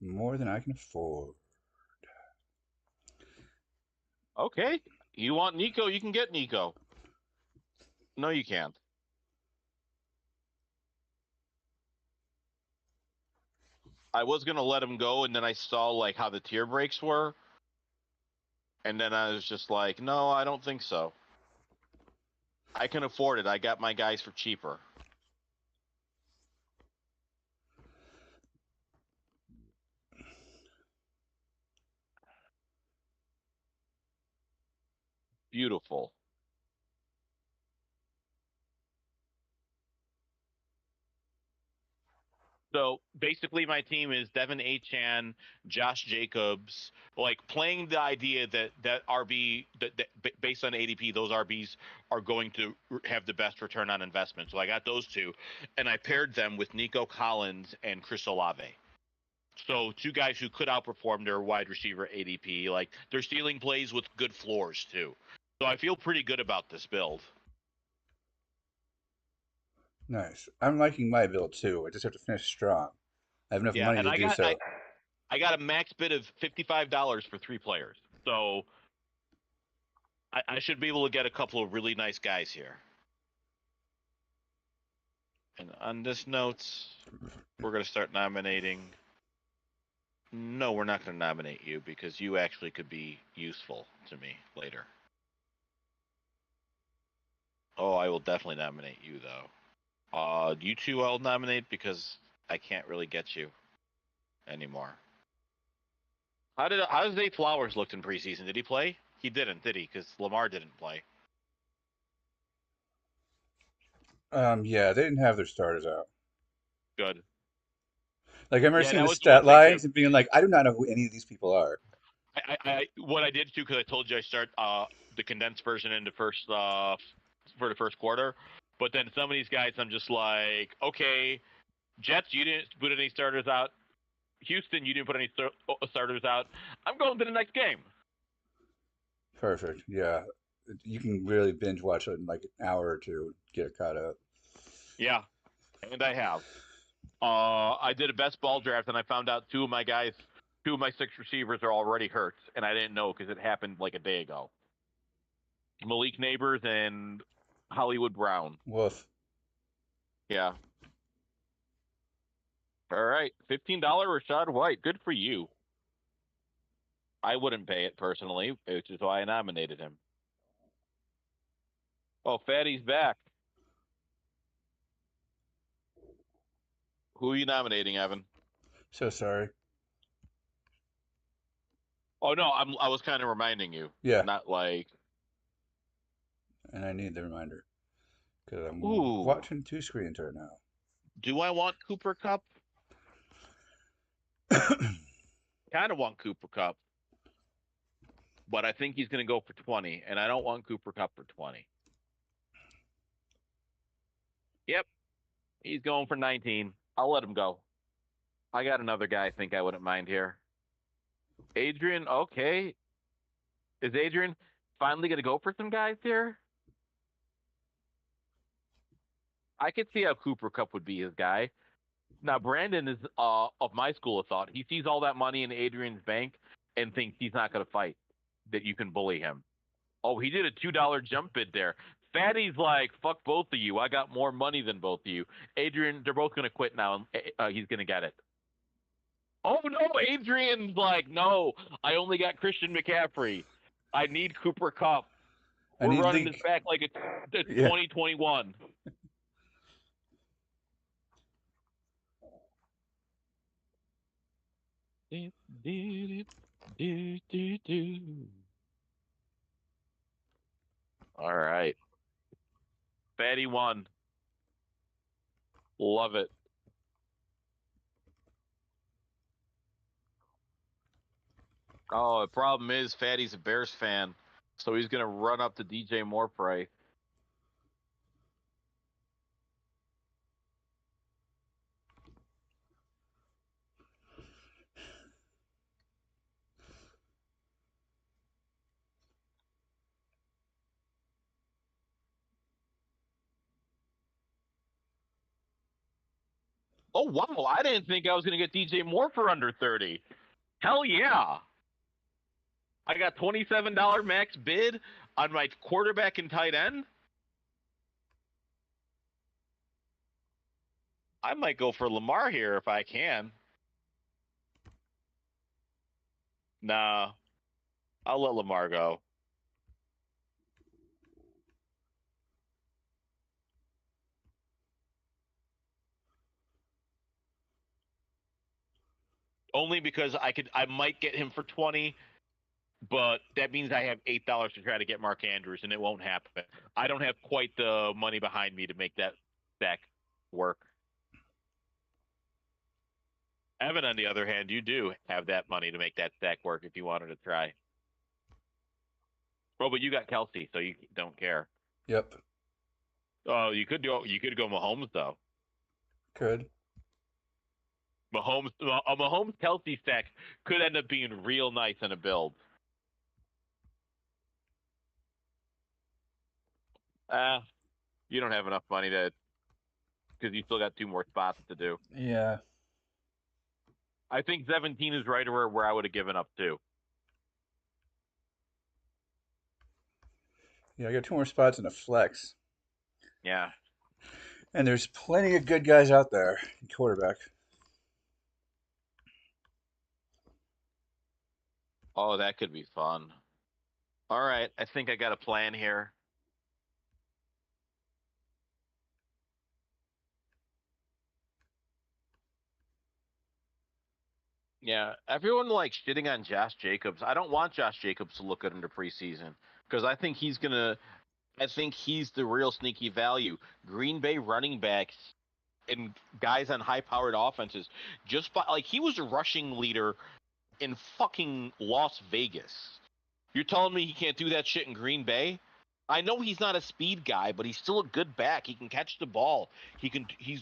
more than I can afford. Okay. You want Nico, you can get Nico. No, you can't. I was going to let him go, and then I saw like how the tier breaks were. And then I was just like, no, I don't think so. I can afford it. I got my guys for cheaper. Beautiful. So basically, my team is Devin Achan, Josh Jacobs, like playing the idea that based on ADP, those RBs are going to have the best return on investment. So I got those 2, and I paired them with Nico Collins and Chris Olave. So 2 guys who could outperform their wide receiver ADP. Like they're stealing plays with good floors too. So I feel pretty good about this build. Nice. I'm liking my build too. I just have to finish strong. I have enough Yeah, money and to do so. I got a max bid of $55 for 3 players. So I should be able to get a couple of really nice guys here. And on this note, we're going to start nominating. No, we're not going to nominate you because you actually could be useful to me later. Oh, I will definitely nominate you, though. You 2 I'll nominate because I can't really get you anymore. How does Zay Flowers looked in preseason? Did he play? He didn't, did he? Because Lamar didn't play. Yeah, they didn't have their starters out. Good. Like I remember Yeah, seeing that the was the one stat thing too. lines and being like, I do not know who any of these people are. What I did too, because I told you I start the condensed version in the first for the first quarter, but then some of these guys I'm just like, okay, Jets, you didn't put any starters out. Houston, you didn't put any starters out. I'm going to the next game. Perfect. Yeah, you can really binge watch it in like an hour or 2, get it caught up. Yeah, and I have. I did a best ball draft, and I found out 2 of my 6 receivers are already hurt, and I didn't know because it happened like a day ago. Malik Neighbors and Hollywood Brown. Woof. Yeah. All right, $15 Rachaad White. Good for you. I wouldn't pay it personally, which is why I nominated him. Oh, Fatty's back. Who are you nominating, Evan? So sorry. Oh no, I was kind of reminding you. Yeah. Not like. And I need the reminder because I'm Ooh. watching 2 screens right now. Do I want Cooper Kupp? Kind of want Cooper Kupp, but I think he's going to go for 20, and I don't want Cooper Kupp for 20. Yep, he's going for 19. I'll let him go. I got another guy I think I wouldn't mind here. Adrian, okay. Is Adrian finally going to go for some guys here? I could see how Cooper Kupp would be his guy. Now, Brandon is of my school of thought. He sees all that money in Adrian's bank and thinks he's not going to fight, that you can bully him. Oh, he did a $2 jump bid there. Fatty's like, fuck both of you. I got more money than both of you. Adrian, they're both going to quit now, and he's going to get it. Oh, no, Adrian's like, no, I only got Christian McCaffrey. I need Cooper Kupp. We're running this back like it's 2021. All right. Fatty won. Love it. Oh, the problem is Fatty's a Bears fan, so he's gonna run up to DJ Morpray. Oh wow, I didn't think I was gonna get DJ Moore for under 30. Hell yeah. I got $27 max bid on my quarterback and tight end. I might go for Lamar here if I can. Nah, I'll let Lamar go. Only because I might get him for 20, but that means I have $8 to try to get Mark Andrews, and it won't happen. I don't have quite the money behind me to make that stack work. Evan, on the other hand, you do have that money to make that stack work if you wanted to try. Oh, but you got Kelsey, so you don't care. Yep. Oh, you could go Mahomes though. Could. A Mahomes Kelsey stack could end up being real nice in a build. You don't have enough money to, because you still got 2 more spots to do. Yeah. I think 17 is right where I would have given up to. Yeah, I got 2 more spots in a flex. Yeah. And there's plenty of good guys out there in quarterback. Oh, that could be fun. All right, I think I got a plan here. Yeah, everyone likes shitting on Josh Jacobs. I don't want Josh Jacobs to look good in the preseason because I think he's the real sneaky value. Green Bay running backs and guys on high-powered offenses, he was a rushing leader in fucking Las Vegas. You're telling me he can't do that shit in Green Bay? I know he's not a speed guy, but he's still a good back. He can catch the ball. He's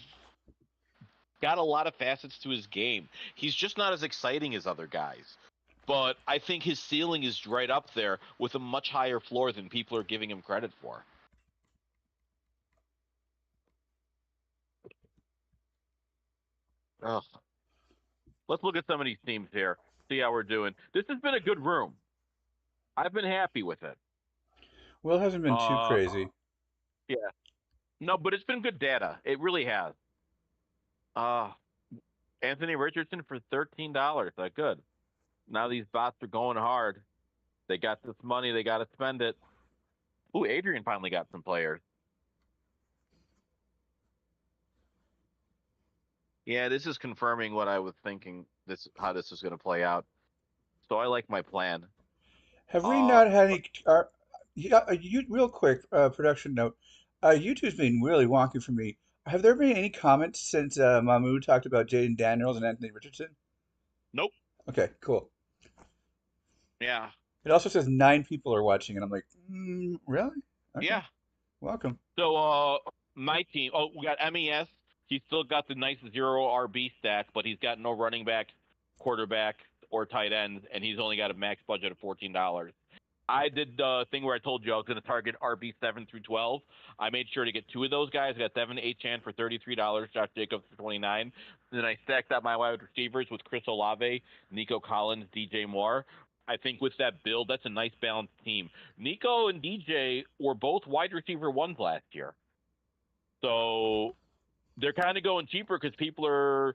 got a lot of facets to his game. He's just not as exciting as other guys. But I think his ceiling is right up there with a much higher floor than people are giving him credit for. Ugh. Let's look at some of these teams here, see how we're doing. This has been a good room. I've been happy with it. Will hasn't been too crazy. Yeah. No, but it's been good data. It really has. Anthony Richardson for $13. Good. Now these bots are going hard. They got this money. They got to spend it. Ooh, Adrian finally got some players. Yeah, this is confirming what I was thinking. How this is going to play out. So I like my plan. Have we not had any? Real quick production note. YouTube's been really wonky for me. Have there been any comments since Mahmoud talked about Jaden Daniels and Anthony Richardson? Nope. Okay, cool. Yeah. It also says 9 people are watching, and I'm like, really? Okay. Yeah. Welcome. So my team. Oh, we got MES. He's still got the nice 0 RB stack, but he's got no running back, quarterback, or tight ends, and he's only got a max budget of $14. I did the thing where I told you I was going to target RB 7 through 12. I made sure to get 2 of those guys. I got Devin Achane for $33, Josh Jacobs for $29. And then I stacked up my wide receivers with Chris Olave, Nico Collins, DJ Moore. I think with that build, that's a nice balanced team. Nico and DJ were both wide receiver 1s last year. So they're kind of going cheaper because people are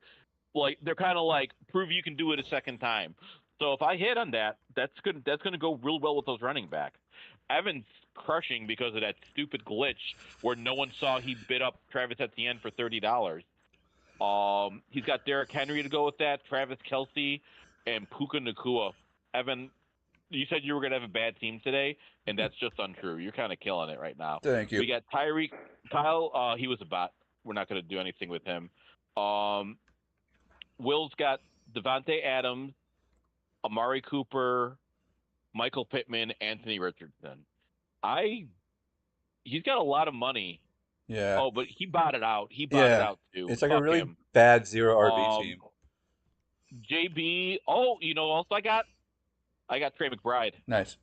they're kind of like, prove you can do it a second time. So if I hit on that, that's gonna go real well with those running backs. Evan's crushing because of that stupid glitch where no one saw he bid up Travis Etienne for $30. He's got Derrick Henry to go with that, Travis Kelce, and Puka Nakua. Evan, you said you were going to have a bad team today, and that's just untrue. You're kind of killing it right now. Thank you. We got Tyreek, Kyle. He was a bot. We're not going to do anything with him. Will's got Devontae Adams, Amari Cooper, Michael Pittman, Anthony Richardson. He's got a lot of money. Yeah. Oh, but he bought it out. He bought it Yeah. out too. It's like a Fuck really him. bad zero RB team. JB. Oh, you know, also I got Trey McBride Nice.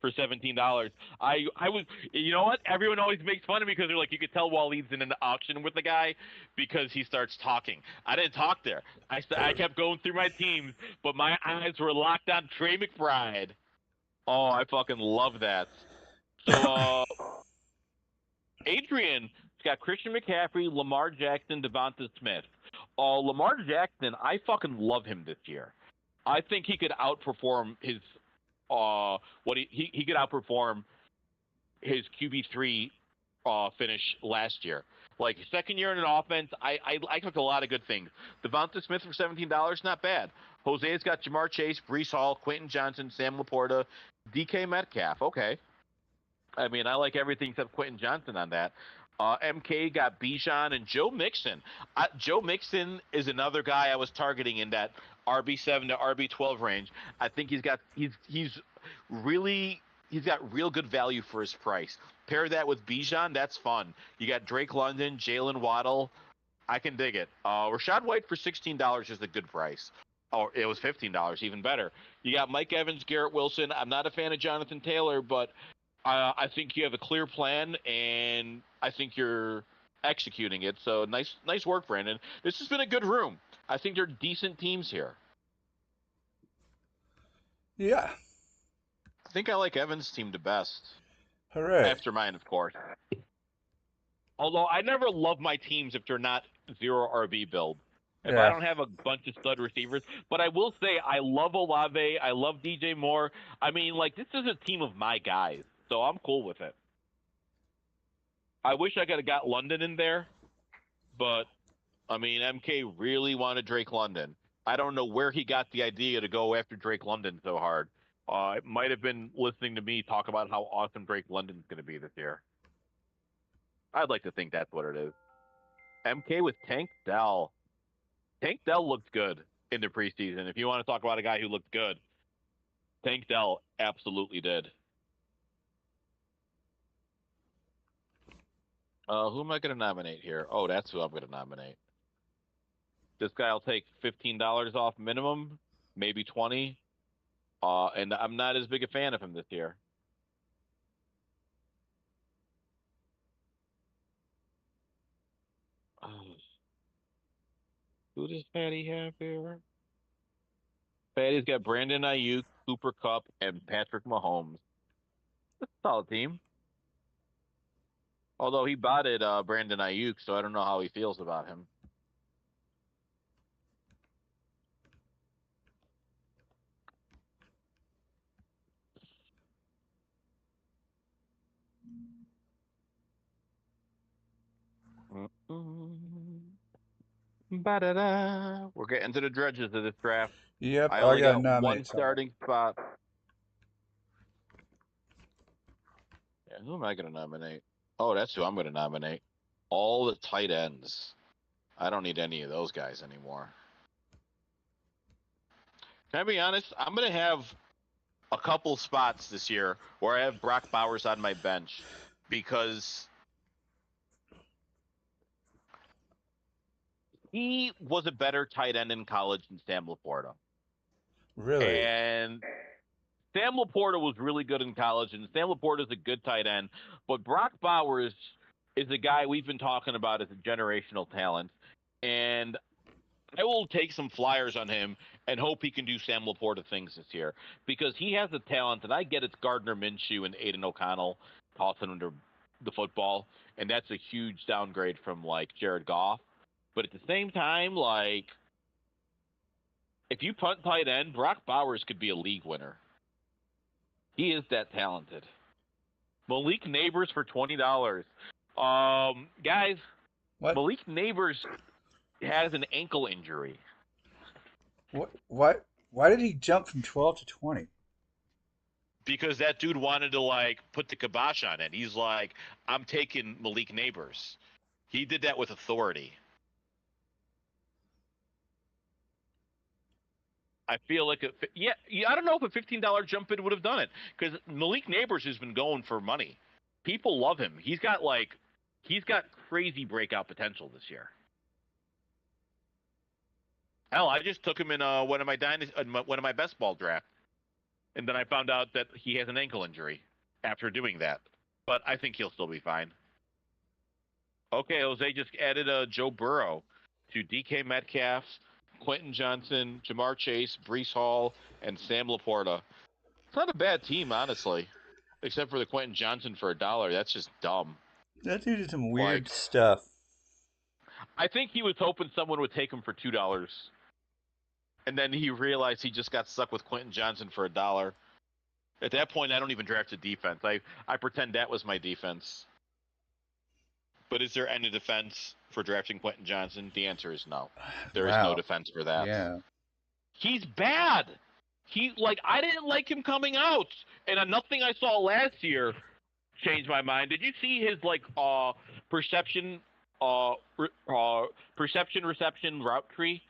for $17. I was, you know what? Everyone always makes fun of me because they're like, you could tell Waleed's in an auction with the guy because he starts talking. I didn't talk there. I kept going through my teams, but my eyes were locked on Trey McBride. Oh, I fucking love that. So, Adrian's got Christian McCaffrey, Lamar Jackson, Devonta Smith. Lamar Jackson, I fucking love him this year. I think he could outperform his he could outperform his QB3 finish last year. Like second year in an offense, I took a lot of good things. Devonta Smith for $17, not bad. Jose's got Jamar Chase, Breece Hall, Quentin Johnson, Sam Laporta, DK Metcalf. Okay. I mean, I like everything except Quentin Johnson on that. MK got Bijan and Joe Mixon. Joe Mixon is another guy I was targeting in that RB7 to RB12 range. I think he's got real good value for his price. Pair that with Bijan, that's fun. You got Drake London, Jalen Waddle. I can dig it. Rachaad White for $16 is a good price. Oh, it was $15, even better. You got Mike Evans, Garrett Wilson. I'm not a fan of Jonathan Taylor, but I think you have a clear plan, and I think you're executing it. So nice work, Brandon. This has been a good room. I think they're decent teams here. Yeah. I think I like Evans' team the best. Hooray. After mine, of course. Although I never love my teams if they're not zero RB build. If I don't have a bunch of stud receivers. But I will say I love Olave. I love DJ Moore. I mean, like, this is a team of my guys. So I'm cool with it. I wish I could have got London in there. But, I mean, MK really wanted Drake London. I don't know where he got the idea to go after Drake London so hard. It might have been listening to me talk about how awesome Drake London's going to be this year. I'd like to think that's what it is. MK with Tank Dell. Tank Dell looked good in the preseason. If you want to talk about a guy who looked good, Tank Dell absolutely did. Who am I going to nominate here? Oh, that's who I'm going to nominate. This guy will take $15 off minimum, maybe 20. And I'm not as big a fan of him this year. Who does Patty have here? Patty's got Brandon Ayuk, Cooper Kupp, and Patrick Mahomes. That's a solid team. Although he botted Brandon Ayuk, so I don't know how he feels about him. Ba-da-da. We're getting to the dredges of this draft. Yep, I only got nominate one starting spot. Yeah, who am I going to nominate? Oh, that's who I'm going to nominate. All the tight ends. I don't need any of those guys anymore. Can I be honest? I'm going to have a couple spots this year where I have Brock Bowers on my bench because he was a better tight end in college than Sam Laporta. Really? And Sam Laporta was really good in college, and Sam Laporta is a good tight end. But Brock Bowers is a guy we've been talking about as a generational talent. And I will take some flyers on him and hope he can do Sam Laporta things this year. Because he has the talent, and I get it's Gardner Minshew and Aiden O'Connell tossing under the football. And that's a huge downgrade from, like, Jared Goff. But at the same time, like, if you punt tight end, Brock Bowers could be a league winner. He is that talented. Malik Neighbors for $20. Guys, What? Malik Neighbors has an ankle injury. What? Why did he jump from 12 to 20? Because that dude wanted to like put the kibosh on it. He's like, I'm taking Malik Neighbors. He did that with authority. I feel like yeah, I don't know if a $15 jump bid would have done it because Malik Neighbors has been going for money. People love him. He's got crazy breakout potential this year. Hell, I just took him in one of my best ball drafts, and then I found out that he has an ankle injury after doing that. But I think he'll still be fine. Okay, Jose just added Joe Burrow to DK Metcalf, Quentin Johnson, Jamar Chase, Brees Hall, and Sam Laporta. It's not a bad team, honestly, except for the Quentin Johnson for $1. That's just dumb. That dude did some weird stuff. I think he was hoping someone would take him for $2, and then he realized he just got stuck with Quentin Johnson for $1. At that point, I don't even draft a defense. I pretend that was my defense. But is there any defense for drafting Quentin Johnson? The answer is no. There is no defense for that. Yeah. He's bad. I didn't like him coming out, and nothing I saw last year changed my mind. Did you see his perception reception route tree?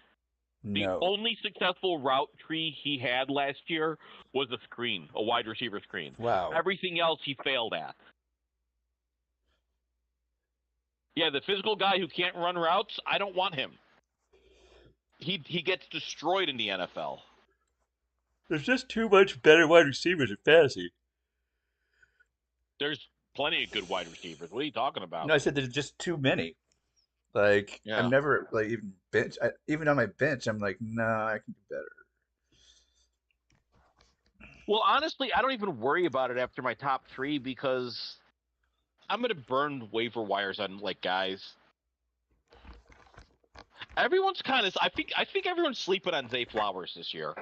The only successful route tree he had last year was a wide receiver screen. Wow. Everything else he failed at. Yeah, the physical guy who can't run routes, I don't want him. He gets destroyed in the NFL. There's just too much better wide receivers in fantasy. There's plenty of good wide receivers. What are you talking about? No, I said there's just too many. I'm never even even on my bench. I'm like, nah, I can do better. Well, honestly, I don't even worry about it after my top 3 because I'm gonna burn waiver wires on guys. Everyone's I think everyone's sleeping on Zay Flowers this year.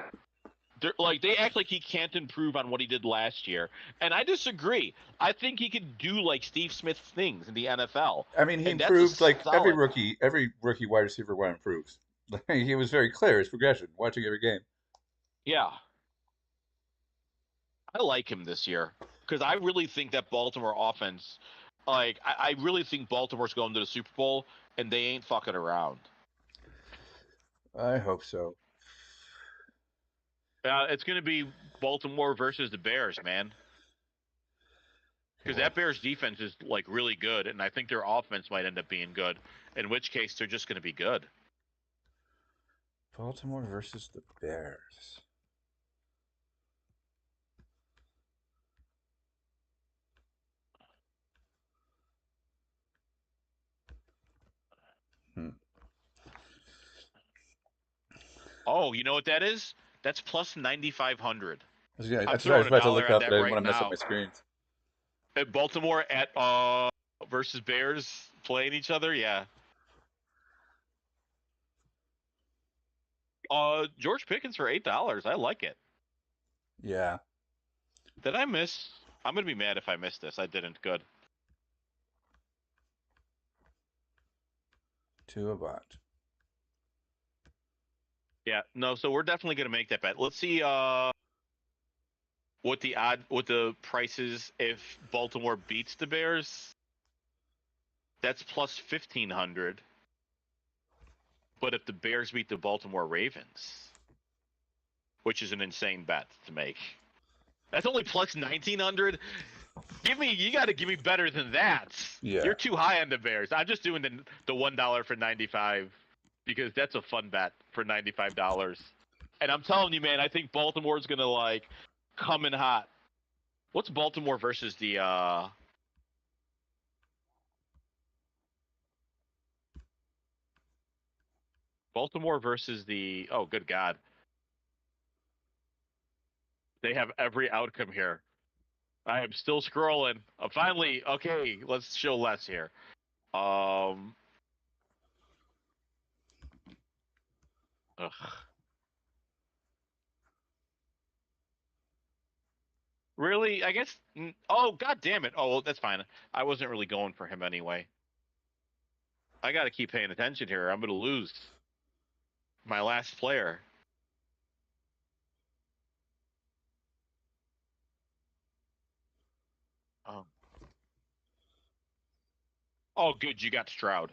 They act like he can't improve on what he did last year, and I disagree. I think he could do Steve Smith things in the NFL. I mean, he improved every rookie wide receiver improves. He was very clear his progression, watching every game. Yeah, I like him this year because I really think that Baltimore offense, I really think Baltimore's going to the Super Bowl and they ain't fucking around. I hope so. It's going to be Baltimore versus the Bears, man. Because that Bears defense is really good, and I think their offense might end up being good. In which case, they're just going to be good. Baltimore versus the Bears. Oh, you know what that is? That's plus 9,500. That's what I was about to look up, but I didn't want to mess up my screens. At Baltimore at versus Bears playing each other, yeah. George Pickens for $8. I like it. Yeah. Did I miss? I'm gonna be mad if I missed this. I didn't. Good. To a bot. Yeah, no, so we're definitely going to make that bet. Let's see what the price is if Baltimore beats the Bears. That's plus 1,500. But if the Bears beat the Baltimore Ravens, which is an insane bet to make, that's only plus 1,900. You got to give me better than that. Yeah. You're too high on the Bears. I'm just doing the $1 for 95. Because that's a fun bet for $95. And I'm telling you, man, I think Baltimore's going to, come in hot. What's Baltimore versus the, Baltimore versus the, oh, good God. They have every outcome here. I am still scrolling. Finally, okay, let's show less here. Ugh. Really? I guess. Oh, God damn it. Oh, well, that's fine. I wasn't really going for him anyway. I got to keep paying attention here. I'm going to lose my last player. Oh, good, you got Stroud.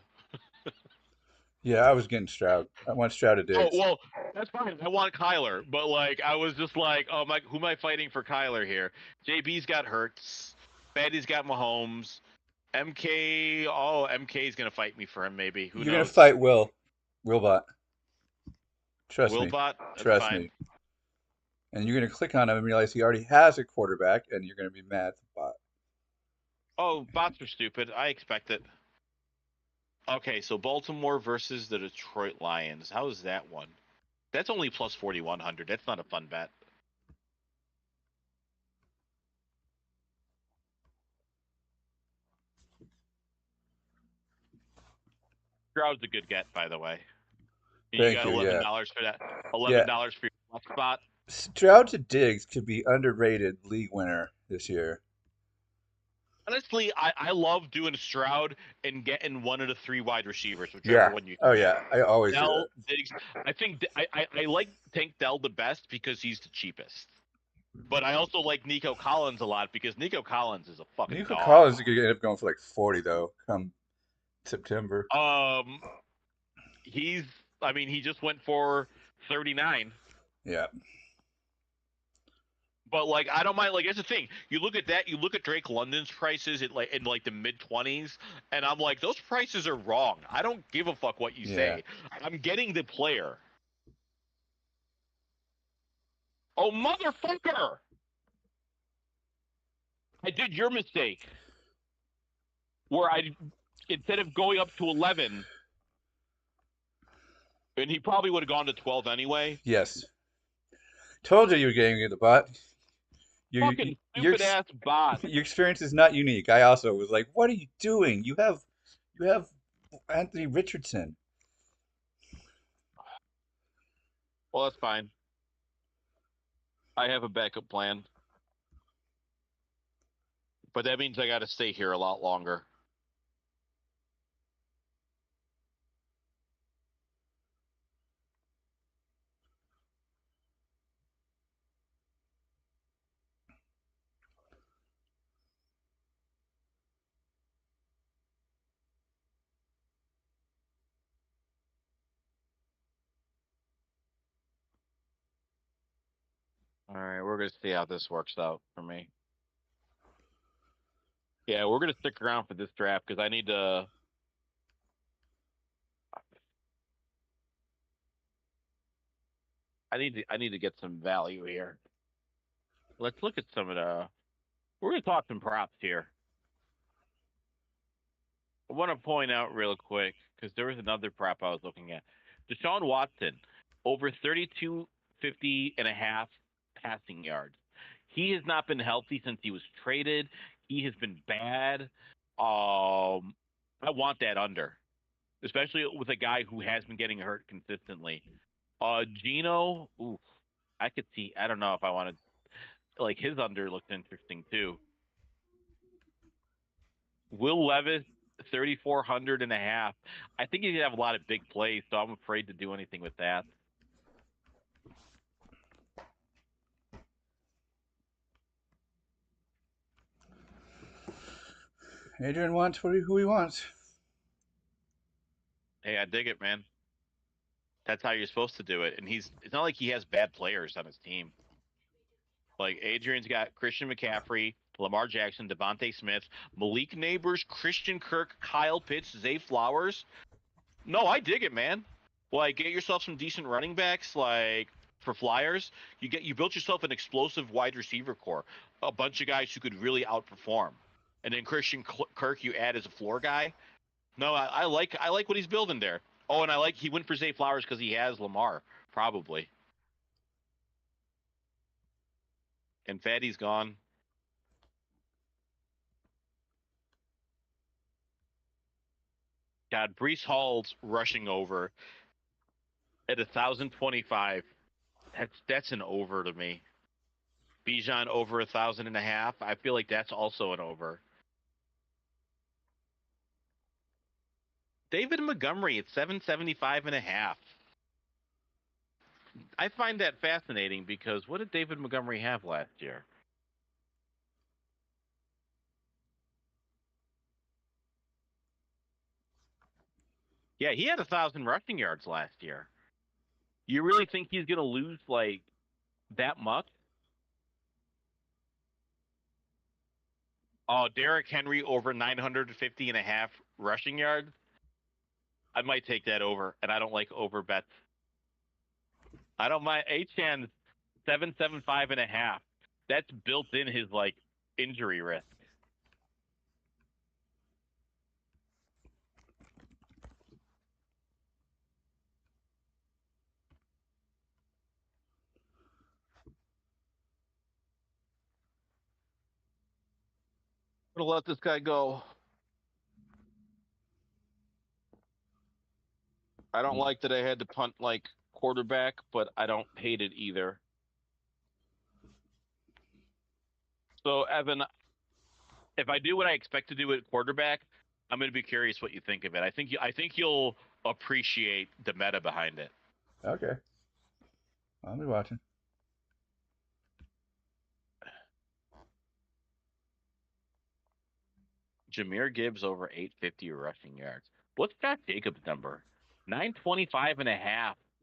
Yeah, I was getting Stroud. I want Stroud to Oh Diggs. well, that's fine. I want Kyler, but like I was just like, oh my, who am I fighting for Kyler here? JB's got Hurts, Fatty's got Mahomes, MK. Oh, MK's gonna fight me for him. Maybe, who You're gonna knows? fight Wilbot. Trust me. Wilbot, that's Trust fine. me. And you're gonna click on him and realize he already has a quarterback, and you're gonna be mad at the bot. Oh, bots are stupid. I expect it. Okay, so Baltimore versus the Detroit Lions. How is that one? That's only plus 4,100. That's not a fun bet. Stroud's a good get, by the way. You Thank got you. Yeah. $11 for that. Yeah. $11 for your flex spot. Stroud to Diggs could be underrated league winner this year. Honestly, I love doing Stroud and getting one of the 3 wide receivers, whichever Yeah. one you can Oh get. yeah. I always do Dell, that. Diggs. I think I like Tank Dell the best because he's the cheapest. But I also like Nico Collins a lot because Nico Collins is a fucking Nico dog. Collins is gonna end up going for like 40 though, come September. Um, he's. I mean, he just went for 39. Yeah. But like, I don't mind. Like, that's the thing. You look at that. You look at Drake London's prices at like in like the mid-20s, and I'm like, those prices are wrong. I don't give a fuck what you Yeah. say. I'm getting the player. Oh motherfucker! I did your mistake. Where I instead of going up to 11, and he probably would have gone to 12 anyway. Yes. Told you were getting the bot. Fucking Your stupid ass bot. your experience is not unique. I also was like, "What are you doing? You have Anthony Richardson." Well, that's fine. I have a backup plan. But that means I got to stay here a lot longer. All right, we're going to see how this works out for me. Yeah, we're going to stick around for this draft because I need to. I need to get some value here. Let's look at some of the. We're going to talk some props here. I want to point out real quick because there was another prop I was looking at. Deshaun Watson over 32.50 and a half passing yards. He has not been healthy since he was traded. He has been bad. I want that under, especially with a guy who has been getting hurt consistently. Gino, ooh, I could see. I don't know if I want to. Like his under looks interesting too. Will Levis, 3,400 and a half. I think he's gonna have a lot of big plays, so I'm afraid to do anything with that. Adrian wants who he wants. Hey, I dig it, man. That's how you're supposed to do it. And it's not like he has bad players on his team. Like Adrian's got Christian McCaffrey, Lamar Jackson, Devontae Smith, Malik Neighbors, Christian Kirk, Kyle Pitts, Zay Flowers. No, I dig it, man. Like, get yourself some decent running backs. Like for Flyers, you built yourself an explosive wide receiver core, a bunch of guys who could really outperform, and then Christian Kirk you add as a floor guy. No, I like what he's building there. Oh, and I like he went for Zay Flowers because he has Lamar probably, and Fatty's gone. God, Brees Hall's rushing over at 1,025. That's an over to me. Bijan over 1,000.5. I feel like that's also an over. David Montgomery at 775.5. I find that fascinating because what did David Montgomery have last year? Yeah, he had 1,000 rushing yards last year. You really think he's going to lose like that much? Oh, Derrick Henry over 950.5 rushing yards. I might take that over, and I don't like over bets. I don't mind. Achan 775.5. That's built in his like injury risk. I'm gonna let this guy go. I don't like that I had to punt like quarterback, but I don't hate it either. So Evan, if I do what I expect to do at quarterback, I'm going to be curious what you think of it. I think you'll appreciate the meta behind it. Okay. I'll be watching. Jahmyr Gibbs over 850 rushing yards. What's Josh Jacobs' number? 925.5.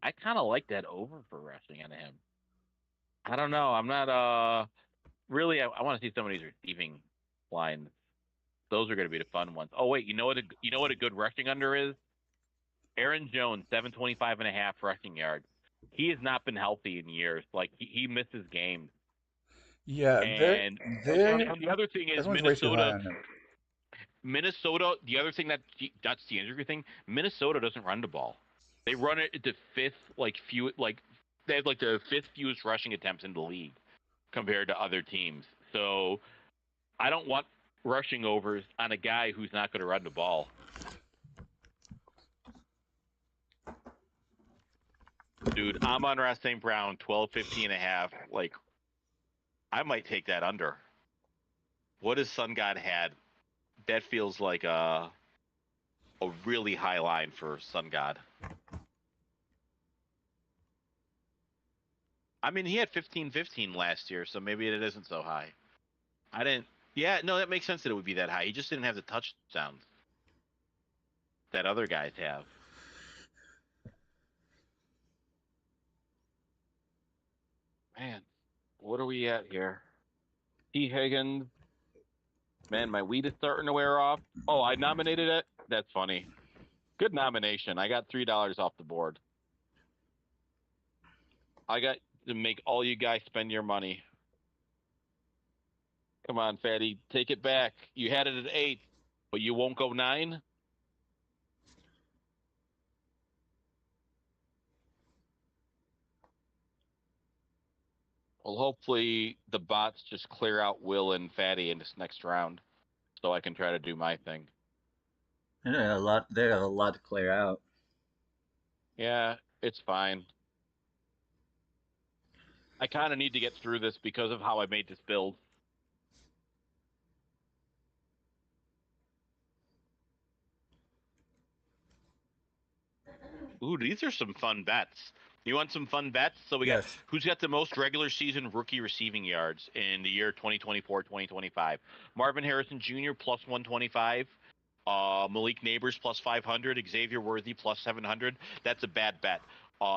I kind of like that over for rushing on him. I don't know. I'm not really. I want to see some of these receiving lines. Those are going to be the fun ones. Oh wait, you know what a good rushing under is? Aaron Jones 725.5 rushing yards. He has not been healthy in years. Like he misses games. Yeah, And the other thing is everyone's way too high Minnesota. on him. Minnesota. The other thing that's the injury thing. Minnesota doesn't run the ball. They run it at the fifth they have like the fifth fewest rushing attempts in the league compared to other teams. So I don't want rushing overs on a guy who's not going to run the ball. Dude, Amon-Ra St. Brown, 1250.5. Like, I might take that under. What has Sun God had? That feels like a really high line for Sun God. I mean, he had 15-15 last year, so maybe it isn't so high. Yeah, no, that makes sense that it would be that high. He just didn't have the touchdowns that other guys have. Man, what are we at here? T. Higgins. Man, my weed is starting to wear off. Oh, I nominated it? That's funny. Good nomination. I got $3 off the board. I got to make all you guys spend your money. Come on, Fatty. Take it back. You had it at 8, but you won't go 9? Well, hopefully the bots just clear out Will and Fatty in this next round so I can try to do my thing. They got a lot. They got a lot to clear out. Yeah, it's fine. I kind of need to get through this because of how I made this build. Ooh, these are some fun bets. You want some fun bets? So we got who's got the most regular season rookie receiving yards in the year 2024-2025? Marvin Harrison Jr. plus 125. Malik Neighbors plus 500. Xavier Worthy plus 700. That's a bad bet.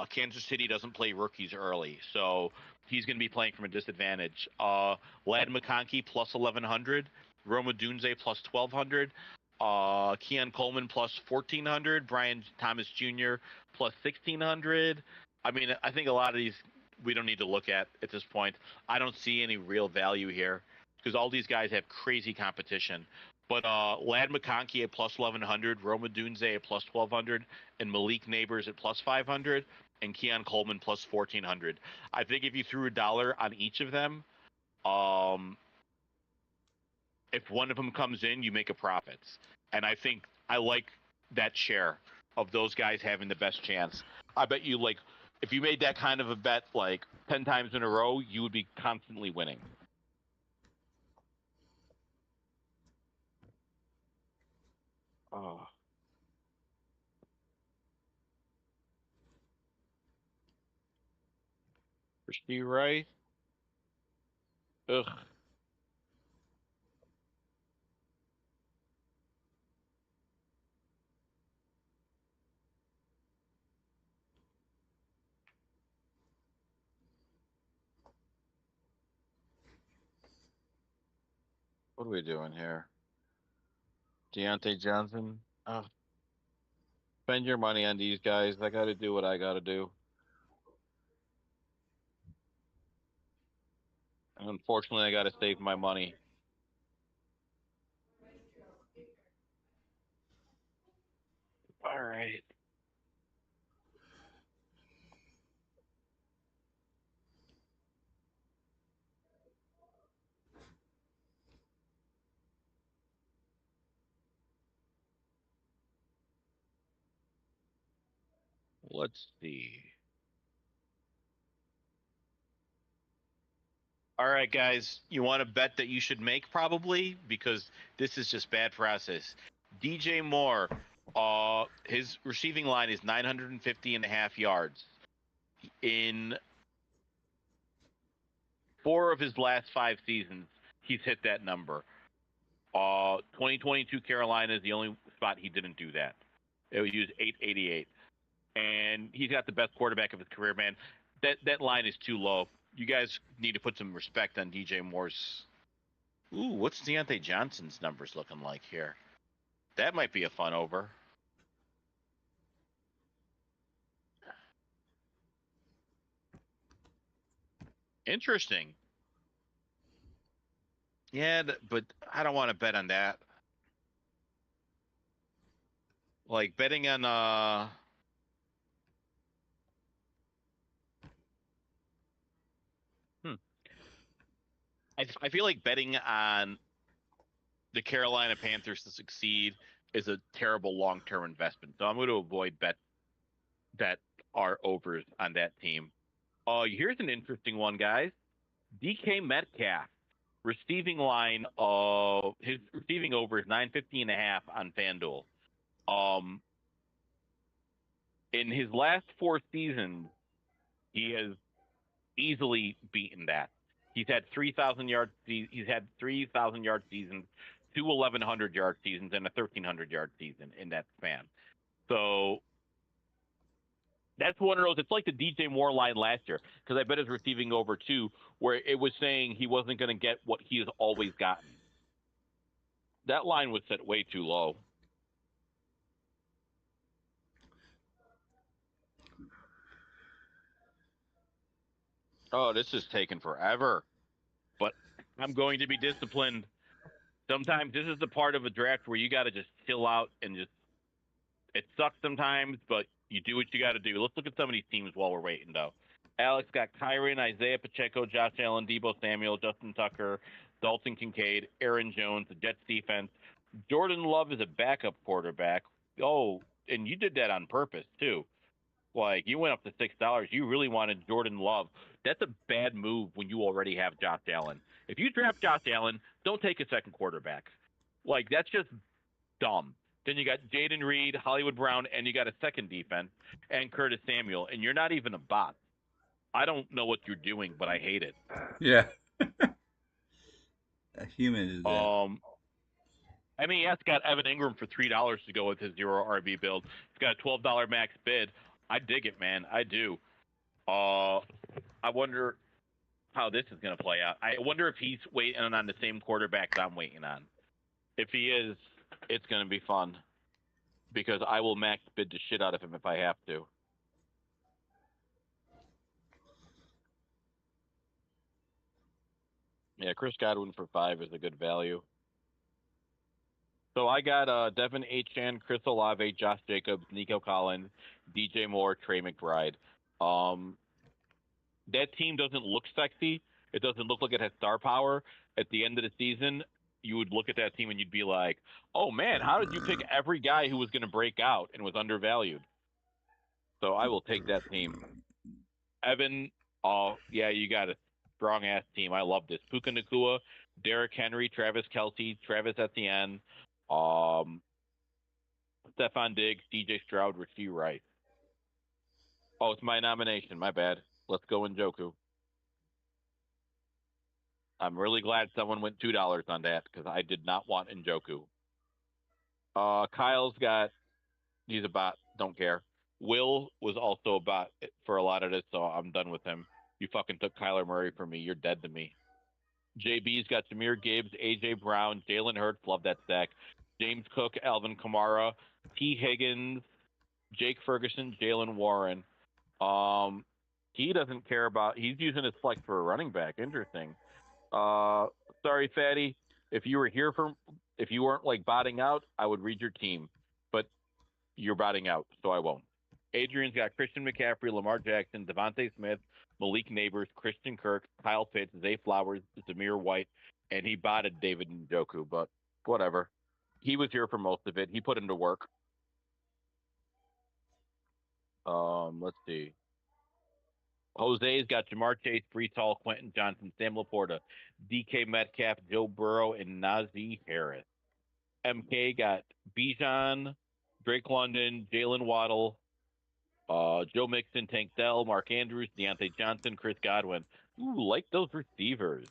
Kansas City doesn't play rookies early, so he's going to be playing from a disadvantage. Lad McConkey plus 1,100. Roma Dunze plus 1,200. Keon Coleman plus 1,400. Brian Thomas Jr. plus 1,600. I mean, I think a lot of these we don't need to look at this point. I don't see any real value here because all these guys have crazy competition. But Lad McConkey at plus 1,100, Roma Dunze at plus 1,200, and Malik Neighbors at plus 500, and Keon Coleman plus 1,400. I think if you threw $1 on each of them, if one of them comes in, you make a profit. And I think I like that share of those guys having the best chance. I bet you, like, if you made that kind of a bet, like, 10 times in a row, you would be constantly winning. Oh. Rasheed Rice. Ugh. What are we doing here? Deontay Johnson. Oh, spend your money on these guys. I got to do what I got to do. And unfortunately, I got to save my money. All right. Let's see. All right, guys. You want to bet that you should make probably because this is just bad process. DJ Moore, his receiving line is 950.5 yards. In 4 of his last 5 seasons, he's hit that number. 2022 Carolina is the only spot he didn't do that. It would use 888, and he's got the best quarterback of his career, man. That line is too low. You guys need to put some respect on DJ Moore's. Ooh, what's Deontay Johnson's numbers looking like here? That might be a fun over. Interesting. Yeah, but I don't want to bet on that. Like betting on I feel like betting on the Carolina Panthers to succeed is a terrible long-term investment. So I'm going to avoid bets that are overs on that team. Here's an interesting one, guys. DK Metcalf receiving line of his receiving over is 950.5 on FanDuel. In his last 4 seasons, he has easily beaten that. He's had 3,000 yard. He's had 3,000 yard seasons, 2 1,100 yard seasons, and a 1,300 yard season in that span. So that's one of those. It's like the DJ Moore line last year because I bet his receiving over too, where it was saying he wasn't going to get what he has always gotten. That line was set way too low. Oh, this is taking forever. But I'm going to be disciplined. Sometimes this is the part of a draft where you got to just chill out and just. It sucks sometimes, but you do what you got to do. Let's look at some of these teams while we're waiting, though. Alex got Kyron, Isaiah Pacheco, Josh Allen, Deebo Samuel, Justin Tucker, Dalton Kincaid, Aaron Jones, the Jets defense. Jordan Love is a backup quarterback. Oh, and you did that on purpose, too. Like, you went up to $6. You really wanted Jordan Love. That's a bad move when you already have Josh Allen. If you draft Josh Allen, don't take a second quarterback. Like, that's just dumb. Then you got Jaden Reed, Hollywood Brown, and you got a second defense, and Curtis Samuel, and you're not even a bot. I don't know what you're doing, but I hate it. Yeah. A human is that. MES got Evan Ingram for $3 to go with his 0 RB build. It's got a $12 max bid. I dig it, man. I do. I wonder how this is going to play out. I wonder if he's waiting on the same quarterback that I'm waiting on. If he is, it's going to be fun because I will max bid the shit out of him if I have to. Yeah, Chris Godwin for 5 is a good value. So I got Devin Achane, Chris Olave, Josh Jacobs, Nico Collins, DJ Moore, Trey McBride. That team doesn't look sexy. It doesn't look like it has star power. At the end of the season, you would look at that team and you'd be like, oh, man, how did you pick every guy who was going to break out and was undervalued? So I will take that team. Evan, yeah, you got a strong-ass team. I love this. Puka Nacua, Derrick Henry, Travis Kelce, Travis Etienne, Stephon Diggs, DJ Stroud, Rasheed Rice. Oh, it's my nomination. My bad. Let's go Njoku. I'm really glad someone went $2 on that because I did not want Njoku. Kyle's got, he's a bot. Don't care. Will was also a bot for a lot of this, so I'm done with him. You fucking took Kyler Murray from me. You're dead to me. JB's got Jameer Gibbs, AJ Brown, Jalen Hurts, love that stack. James Cook, Alvin Kamara, T. Higgins, Jake Ferguson, Jalen Warren. Um, he doesn't care about. He's using his flex for a running back. Interesting. Uh, sorry, Fatty. If you were here from, if you weren't like botting out, I would read your team, but you're botting out, so I won't. Adrian's got Christian McCaffrey, Lamar Jackson, Devontae Smith, Malik Neighbors, Christian Kirk, Kyle Pitts, Zay Flowers, Zamir White, and he botted David Njoku, but whatever. He was here for most of it. He put into work. Let's see. Jose's got Jamar Chase, Brees Hall, Quentin Johnson, Sam Laporta, DK Metcalf, Joe Burrow, and Najee Harris. MK got Bijan, Drake London, Jalen Waddle, Joe Mixon, Tank Dell, Mark Andrews, Deontay Johnson, Chris Godwin. Ooh, like those receivers.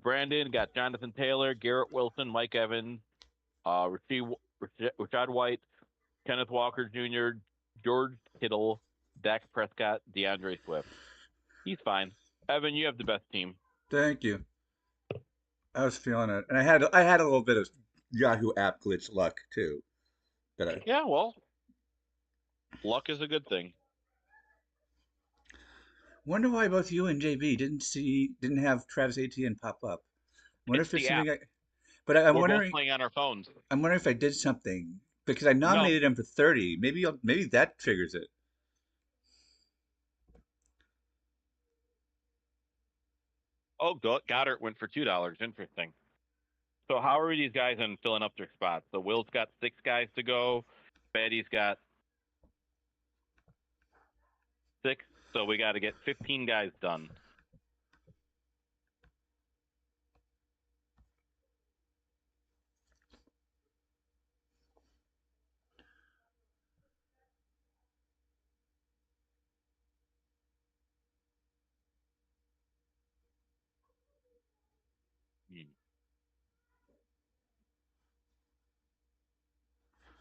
Brandon got Jonathan Taylor, Garrett Wilson, Mike Evans, Rashad White, Kenneth Walker Jr., George Kittle, Dak Prescott, DeAndre Swift. He's fine. Evan, you have the best team. Thank you. I was feeling it, and I had a little bit of Yahoo app glitch luck too. Yeah, well, luck is a good thing. Wonder why both you and JB didn't have Travis Etienne pop up. Wonder It's if there's the something app. but I'm We're both wondering. playing on our phones. I'm wondering if I did something because I No. nominated him for 30. Maybe that triggers it. Oh, Goddard went for $2. Interesting. So how are these guys in filling up their spots? So Will's got 6 guys to go. Betty's got 6. So we got to get 15 guys done.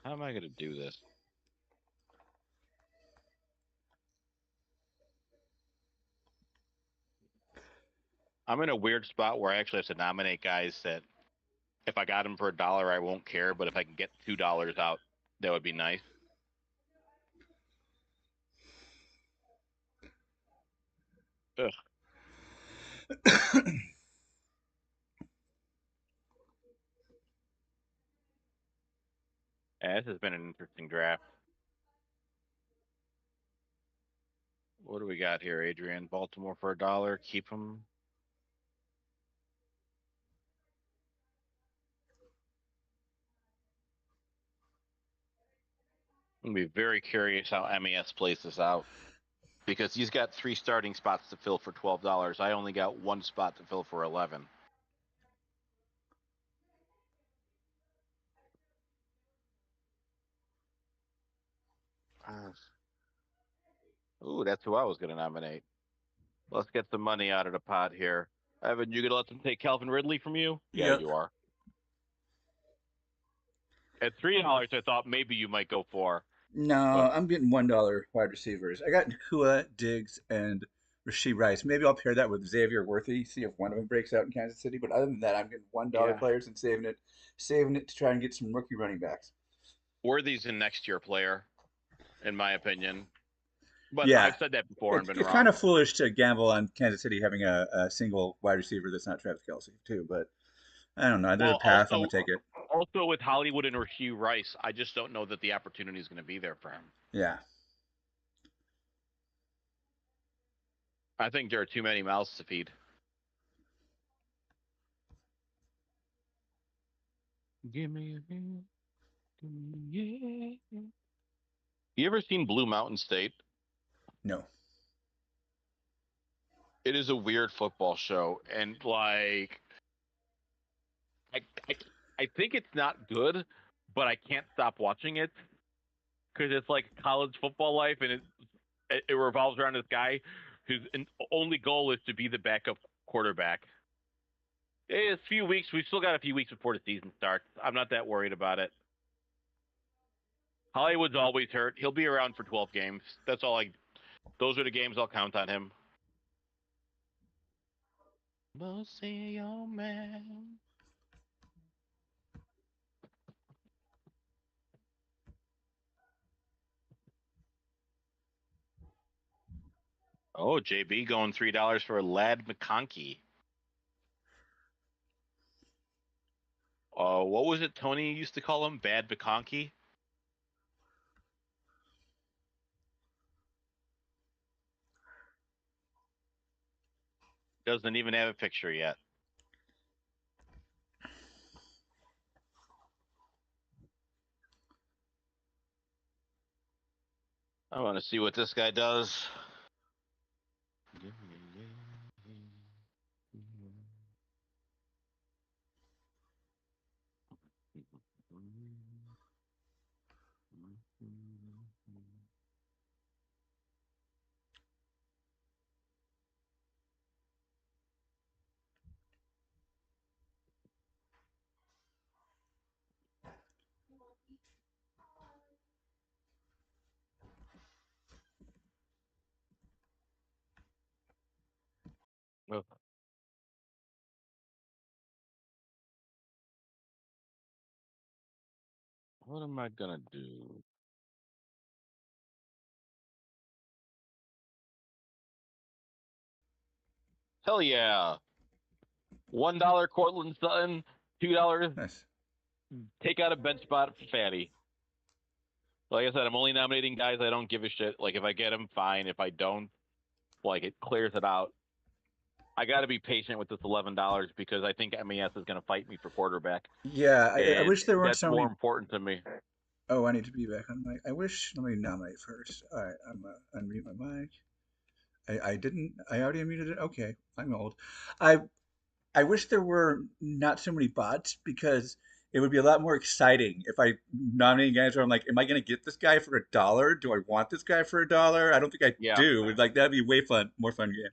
How am I going to do this? I'm in a weird spot where I actually have to nominate guys that if I got them for $1, I won't care. But if I can get $2 out, that would be nice. Ugh. Yeah, this has been an interesting draft. What do we got here, Adrian? Baltimore for $1. Keep them. I'm gonna be very curious how MES plays this out because he's got 3 starting spots to fill for $12. I only got 1 spot to fill for 11. Ooh, that's who I was gonna nominate. Let's get some money out of the pot here. Evan, you gonna let them take Calvin Ridley from you? Yeah, Yep. you are. At $3, I thought maybe you might go for. No, But I'm getting $1 wide receivers. I got Nakua, Diggs, and Rasheed Rice. Maybe I'll pair that with Xavier Worthy, see if one of them breaks out in Kansas City. But other than that, I'm getting $1 yeah, players and saving it to try and get some rookie running backs. Worthy's a next year player, in my opinion. But Yeah, I've said that before and been it's wrong. kind of foolish to gamble on Kansas City having a single wide receiver that's not Travis Kelce too. But I don't know. There's a path. I'm gonna take it. Also with Hollywood and Rasheed Rice, I just don't know that the opportunity is going to be there for him. Yeah. I think there are too many mouths to feed. Give me a hand. Yeah. You ever seen Blue Mountain State? No. It is a weird football show, and like, I think it's not good, but I can't stop watching it because it's like college football life, and it revolves around this guy whose only goal is to be the backup quarterback. It's a few weeks. We've still got a few weeks before the season starts. I'm not that worried about it. Hollywood's always hurt. He'll be around for 12 games. That's all. Those are the games I'll count on him. Museo man. Oh, JB going $3 for Lad McConkey. What was it Tony used to call him? Bad McConkey? Doesn't even have a picture yet. I want to see what this guy does. Oh. What am I gonna do? Hell yeah! $1 Cortland Sutton, $2 Nice. take out a bench spot for Fatty. Like I said, I'm only nominating guys I don't give a shit. Like if I get them, fine. If I don't, like it clears it out. I got to be patient with this $11 because I think MES is going to fight me for quarterback. Yeah, I wish there weren't That's so more many. important to me. Oh, I need to be back on mic. I wish. Let me nominate first. All right, I'm unmute my mic. I didn't. I already unmuted it. Okay, I'm old. I I wish there were not so many bots because it would be a lot more exciting if I nominate guys where I'm like, am I going to get this guy for $1? Do I want this guy for $1? I don't think I Yeah. do. Like that'd be way fun, more fun game.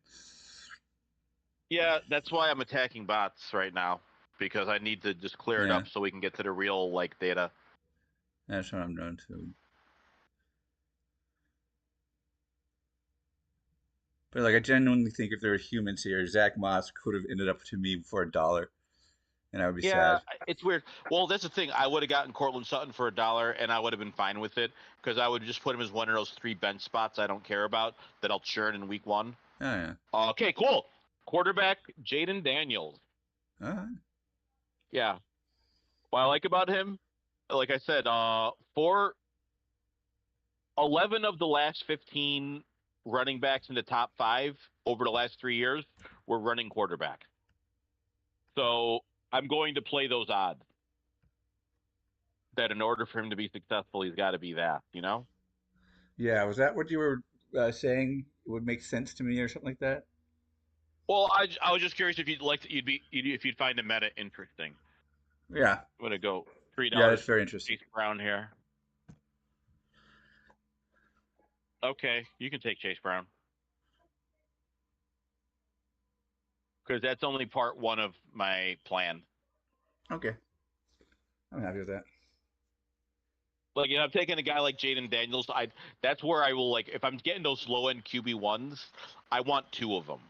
Yeah, that's why I'm attacking bots right now because I need to just clear it Yeah. up so we can get to the real like data. That's what I'm doing too. But like, I genuinely think if there were humans here, Zach Moss could have ended up to me for $1, and I would be Yeah, sad. it's weird. Well, that's the thing. I would have gotten Cortland Sutton for $1, and I would have been fine with it because I would just put him as one of those 3 bench spots I don't care about that I'll churn in week 1. Oh yeah. Okay, cool. Quarterback Jaden Daniels. All right. Yeah. What I like about him, like I said, for 11 of the last 15 running backs in the top 5 over the last 3 years were running quarterback. So I'm going to play those odds. That in order for him to be successful, he's got to be that, you know? Yeah. Was that what you were saying? It would make sense to me, or something like that? Well, I was just curious if if you'd find the meta interesting. Yeah. I'm gonna go $3. Yeah, that's very interesting. Chase Brown here. Okay, you can take Chase Brown because that's only part 1 of my plan. Okay. I'm happy with that. Like, I'm taking a guy like Jaden Daniels. That's where I will like if I'm getting those low end QB1s, I want 2 of them,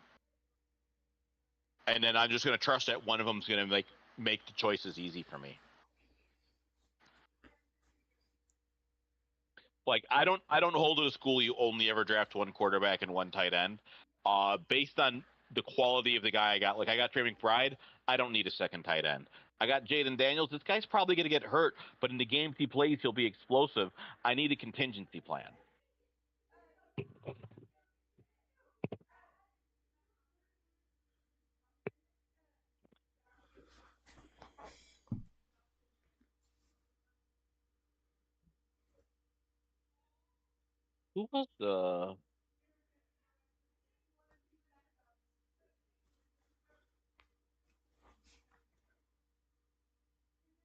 and then I'm just gonna trust that one of them's gonna make the choices easy for me. Like I don't hold to the school you only ever draft 1 quarterback and 1 tight end. Based on the quality of the guy I got, like I got Trey McBride, I don't need a second tight end. I got Jaden Daniels. This guy's probably going to get hurt, but in the games he plays, he'll be explosive. I need a contingency plan. Who was the?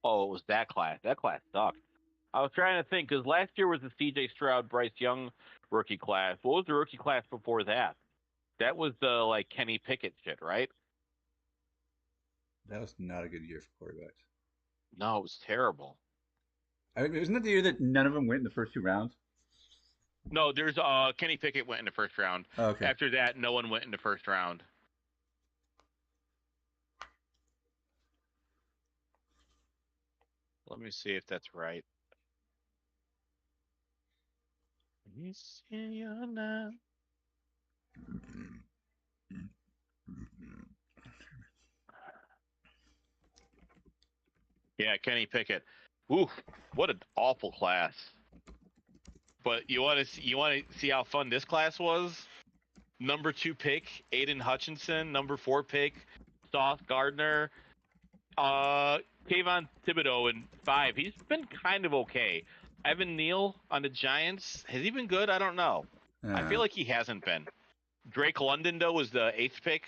Oh, it was that class. That class sucked. I was trying to think because last year was the C.J. Stroud, Bryce Young rookie class. What was the rookie class before that? That was the like Kenny Pickett shit, right? That was not a good year for quarterbacks. No, it was terrible. I mean, isn't that the year that none of them went in the first 2 rounds? No, there's Kenny Pickett went in the first round. Oh, okay. After that, no one went in the first round. Let me see if that's right. Yeah, Kenny Pickett. Oof, what an awful class. But you want to see how fun this class was? Number 2 pick, Aiden Hutchinson. Number 4 pick, Sauce Gardner. Kayvon Thibodeau in 5. He's been kind of okay. Evan Neal on the Giants. Has he been good? I don't know. I feel like he hasn't been. Drake London, though, was the 8th pick.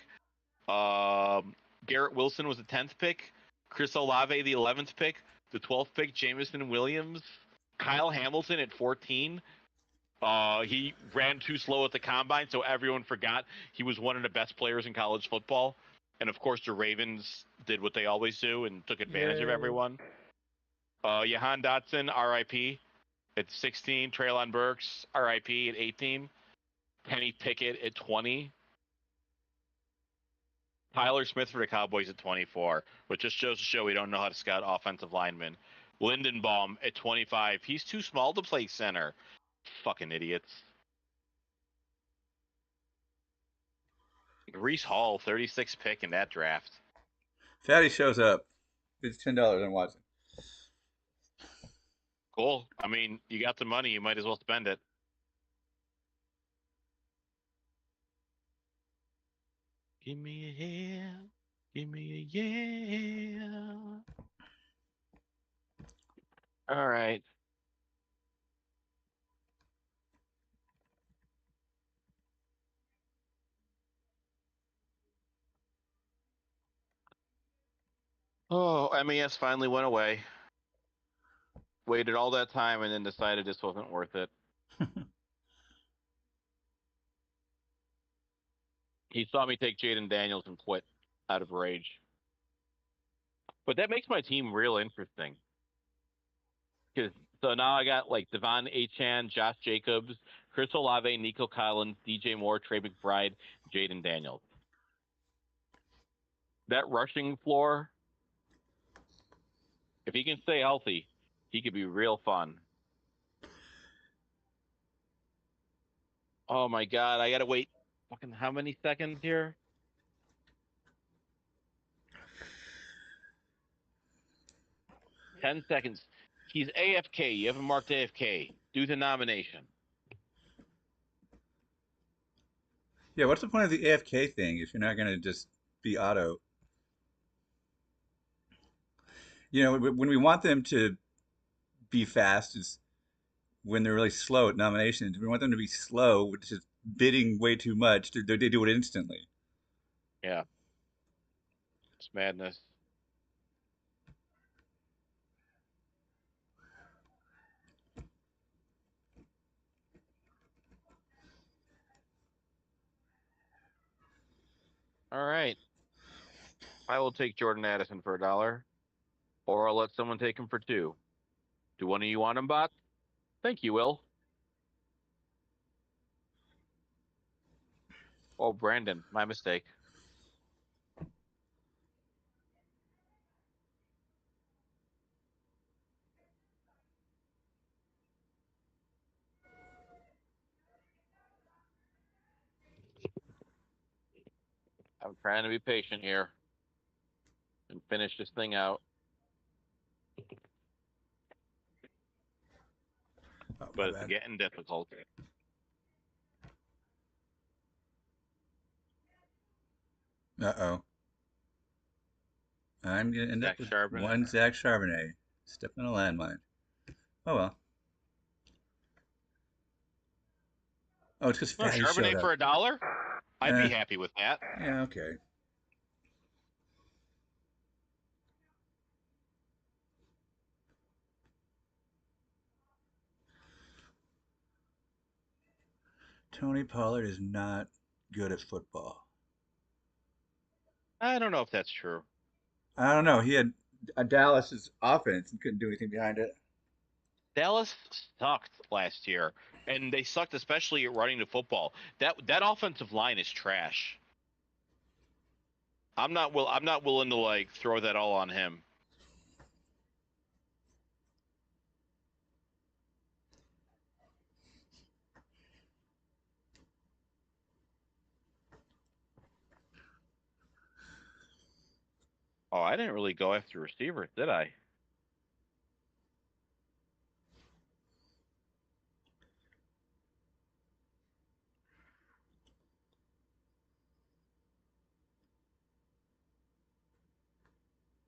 Garrett Wilson was the 10th pick. Chris Olave, the 11th pick. The 12th pick, Jameson Williams. Kyle Hamilton at 14. He ran too slow at the combine, so everyone forgot he was one of the best players in college football. And of course, the Ravens did what they always do and took advantage of everyone. Jahan Dotson, RIP, at 16. Treylon Burks, RIP, at 18. Kenny Pickett at 20. Tyler Smith for the Cowboys at 24, which just shows to show we don't know how to scout offensive linemen. Lindenbaum at 25. He's too small to play center. Fucking idiots. Reese Hall, 36th pick in that draft. Fatty shows up. It's $10 I'm watching. Cool. I mean, you got the money, you might as well spend it. Give me a yeah. Give me a yeah. All right. Oh, MES finally went away. Waited all that time and then decided this wasn't worth it. He saw me take Jaden Daniels and quit out of rage. But that makes my team real interesting. So now I got like Devon Achan, Josh Jacobs, Chris Olave, Nico Collins, DJ Moore, Trey McBride, Jaden Daniels. That rushing floor, if he can stay healthy, he could be real fun. Oh my God, I gotta wait fucking how many seconds here? $10 seconds. He's AFK. You haven't marked AFK. Do the nomination. Yeah, what's the point of the AFK thing if you're not going to just be auto? You know, when we want them to be fast is when they're really slow at nominations. We want them to be slow, which is bidding way too much. They do it instantly. Yeah. It's madness. All right. I will take Jordan Addison for $1, or I'll let someone take him for $2. Do one of you want him, bot? Thank you, Will. Oh, Brandon, my mistake. I'm trying to be patient here and finish this thing out. Oh, But it's getting difficult. Uh-oh. I'm going to end up with one Zach Charbonnet. Stepping on a landmine. Oh, well. Oh, it's because Fatty showed Charbonnet up. for $1? I'd be happy with that. Yeah, okay. Tony Pollard is not good at football. I don't know if that's true. I don't know. He had a Dallas's offense and couldn't do anything behind it. Dallas sucked last year, and they sucked especially at running the football. That offensive line is trash. I'm not willing to like throw that all on him. I didn't really go after receivers, did I?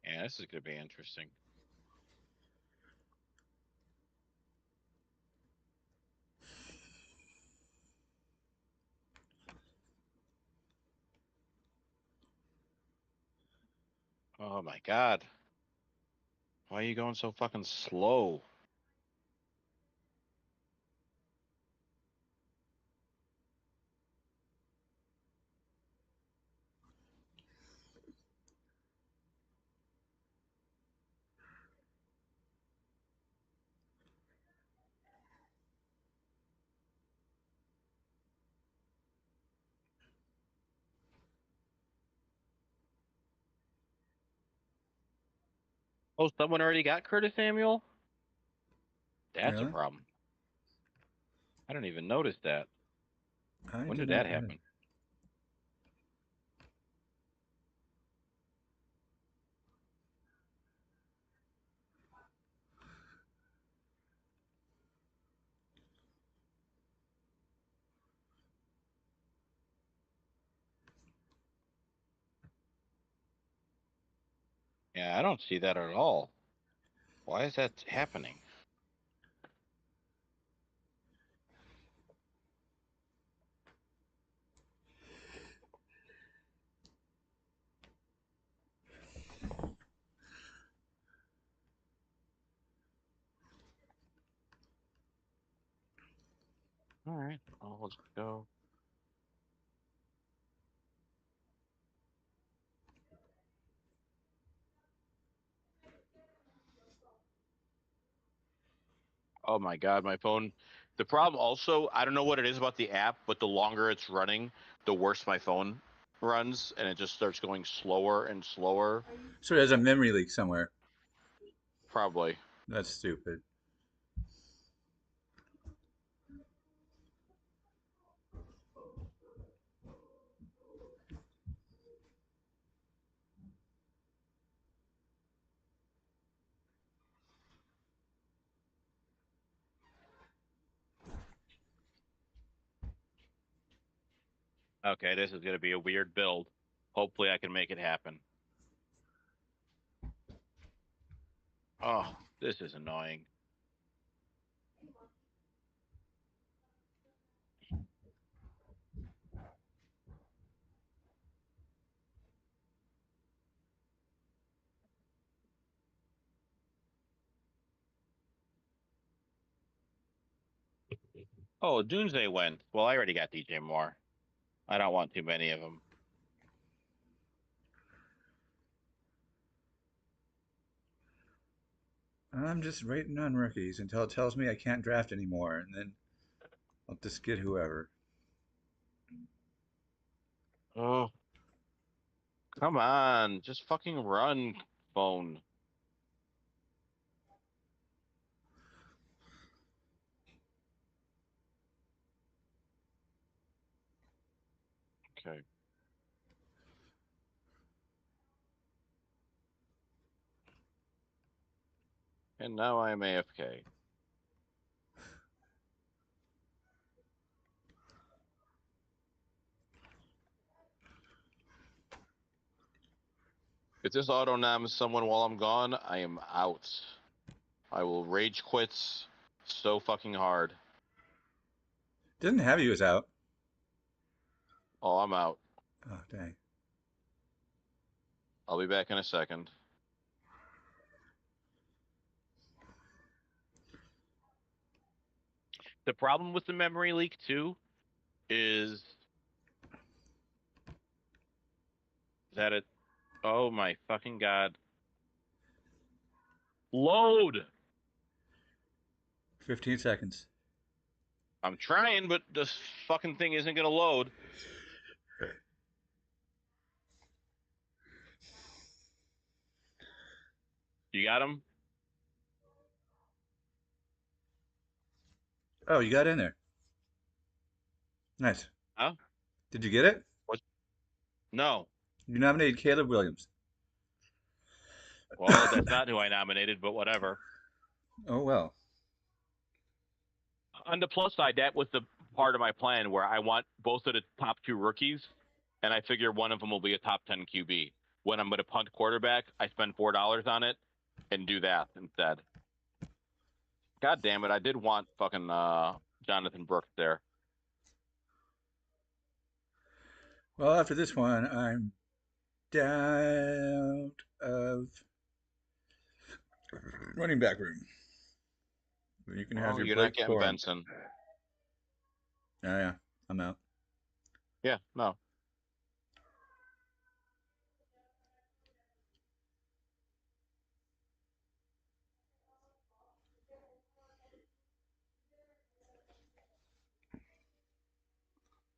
Yeah, this is gonna be interesting. Oh my God. Why are you going so fucking slow? Oh, someone already got Curtis Samuel? That's a Really? problem. I didn't even notice that. I When did did not that know. happen? Yeah, I don't see that at all. Why is that happening? All right, I'll just go. Oh my God, my phone. The problem also, I don't know what it is about the app, but the longer it's running, the worse my phone runs, and it just starts going slower and slower. So there's a memory leak somewhere. Probably. That's stupid. Okay, this is going to be a weird build. Hopefully I can make it happen. Oh, this is annoying. Oh, Doomsday went. Well, I already got DJ Moore. I don't want too many of them. I'm just waiting on rookies until it tells me I can't draft anymore, and then I'll just get whoever. Oh, come on. Just fucking run, phone. Okay. And now I'm AFK. If this auto nams someone while I'm gone, I am out. I will rage quits so fucking hard. Didn't have you as out. Oh, I'm out. Oh, dang. I'll be back in a second. The problem with the memory leak, too, is that it. Oh my fucking God. Load! 15 seconds. I'm trying, but this fucking thing isn't gonna load. You got him? Oh, you got in there. Nice. Huh? Did you get it? What? No. You nominated Caleb Williams. Well, that's not who I nominated, but whatever. Oh well. On the plus side, that was the part of my plan where I want both of the top two rookies, and I figure one of them will be a top 10 QB. When I'm going to punt quarterback, I spend $4 on it and do that instead. God damn it! I did want fucking Jonathan Brooks there. Well, after this one, I'm down of running back room. You can have Oh, your you're not Blake getting Corum. Benson. Yeah, I'm out. Yeah, no.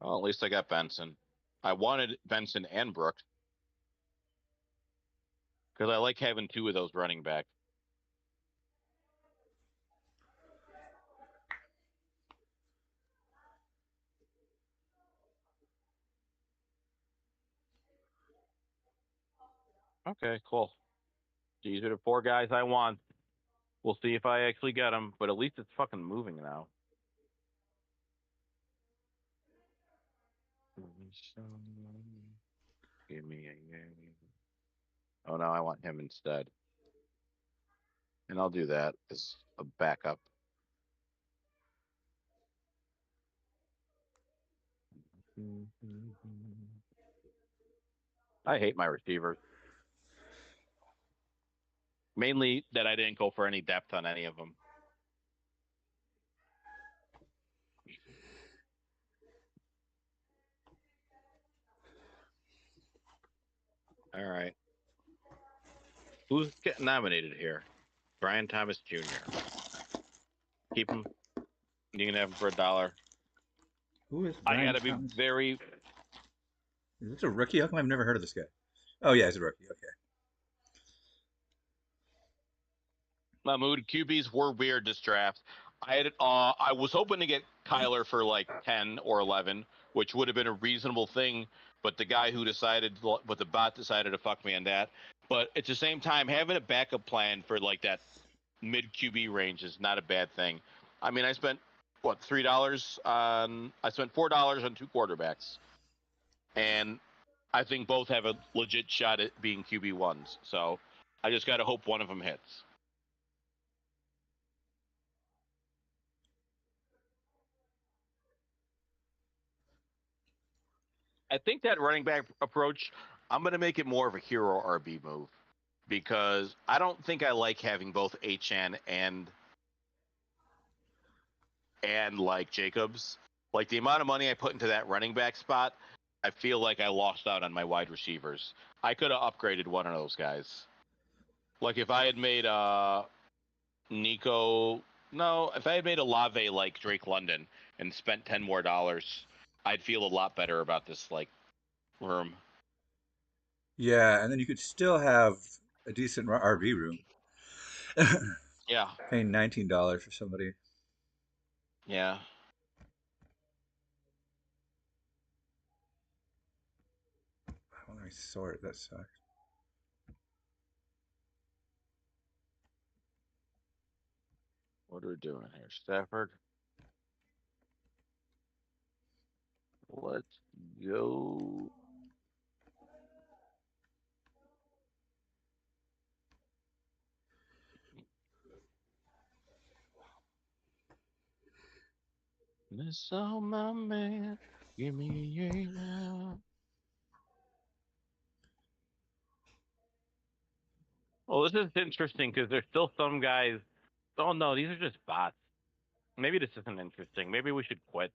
Well, at least I got Benson. I wanted Benson and Brooks because I like having two of those running backs. Okay, cool. These are the four guys I want. We'll see if I actually get them, but at least it's fucking moving now. Give me a. Oh no, I want him instead, and I'll do that as a backup. I hate my receivers. Mainly that I didn't go for any depth on any of them. All right. Who's getting nominated here? Brian Thomas Jr. Keep him. You can have him for $1. Who is I Brian gotta be Thomas? very. Is this a rookie? How come I've never heard of this guy? Oh yeah, he's a rookie. Okay. Mahmoud, QBs were weird this draft. I was hoping to get Kyler for like 10 or 11, which would have been a reasonable thing, but the guy who decided, but the bot decided to fuck me on that. But at the same time, having a backup plan for like that mid QB range is not a bad thing. I mean, I spent what $3 on. I spent $4 on two quarterbacks, and I think both have a legit shot at being QB ones. So I just got to hope one of them hits. I think that running back approach, I'm going to make it more of a hero RB move because I don't think I like having both Achan and like Jacobs. Like the amount of money I put into that running back spot, I feel like I lost out on my wide receivers. I could have upgraded one of those guys. Like if I had made Nico, no, if I had made Olave like Drake London and spent $10 more, I'd feel a lot better about this like room. Yeah, and then you could still have a decent RB room. Yeah, Paying $19 for somebody. yeah. How do I sort? That sucks. What are we doing here? Stafford. Let's go. Miss all my man. Give me a now. Well, this is interesting because there's still some guys. Oh no, these are just bots. Maybe this isn't interesting. Maybe we should quit.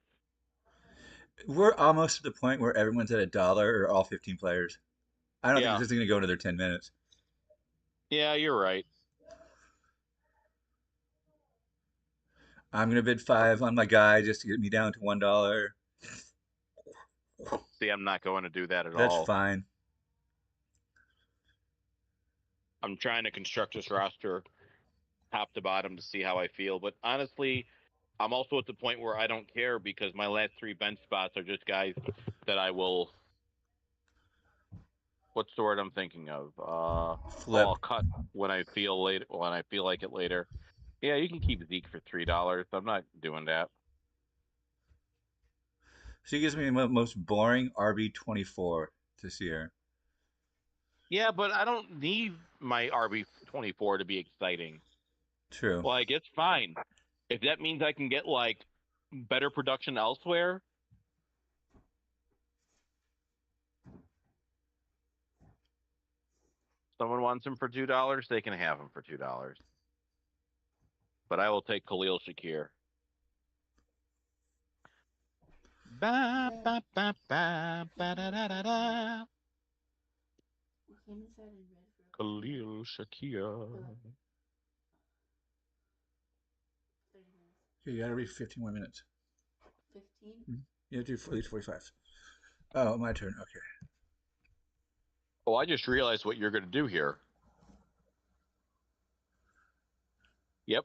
We're almost to the point where everyone's at $1 or all 15 players. I don't think Yeah, this is going to go another 10 minutes. yeah, you're right. I'm going to bid 5 on my guy just to get me down to $1. See, I'm not going to do that at That's all. fine. I'm trying to construct this roster top to bottom to see how I feel. But honestly, I'm also at the point where I don't care because my last three bench spots are just guys that I will What's the word I'm thinking of? Flip. I'll cut when I feel like it later. Yeah, you can keep Zeke for $3. I'm not doing that. She gives me the most boring RB24 this year. Yeah, but I don't need my RB24 to be exciting. True. Like, it's fine. If that means I can get, like, better production elsewhere. Someone wants him for $2, they can have him for $2. But I will take Khalil Shakir. Ba, ba, ba, ba, ba, da, da, da, da. Khalil Shakir. Okay, you gotta read 15 more minutes. 15? You have to do at least 45. Oh, my turn. Okay. Oh, I just realized what you're going to do here. Yep.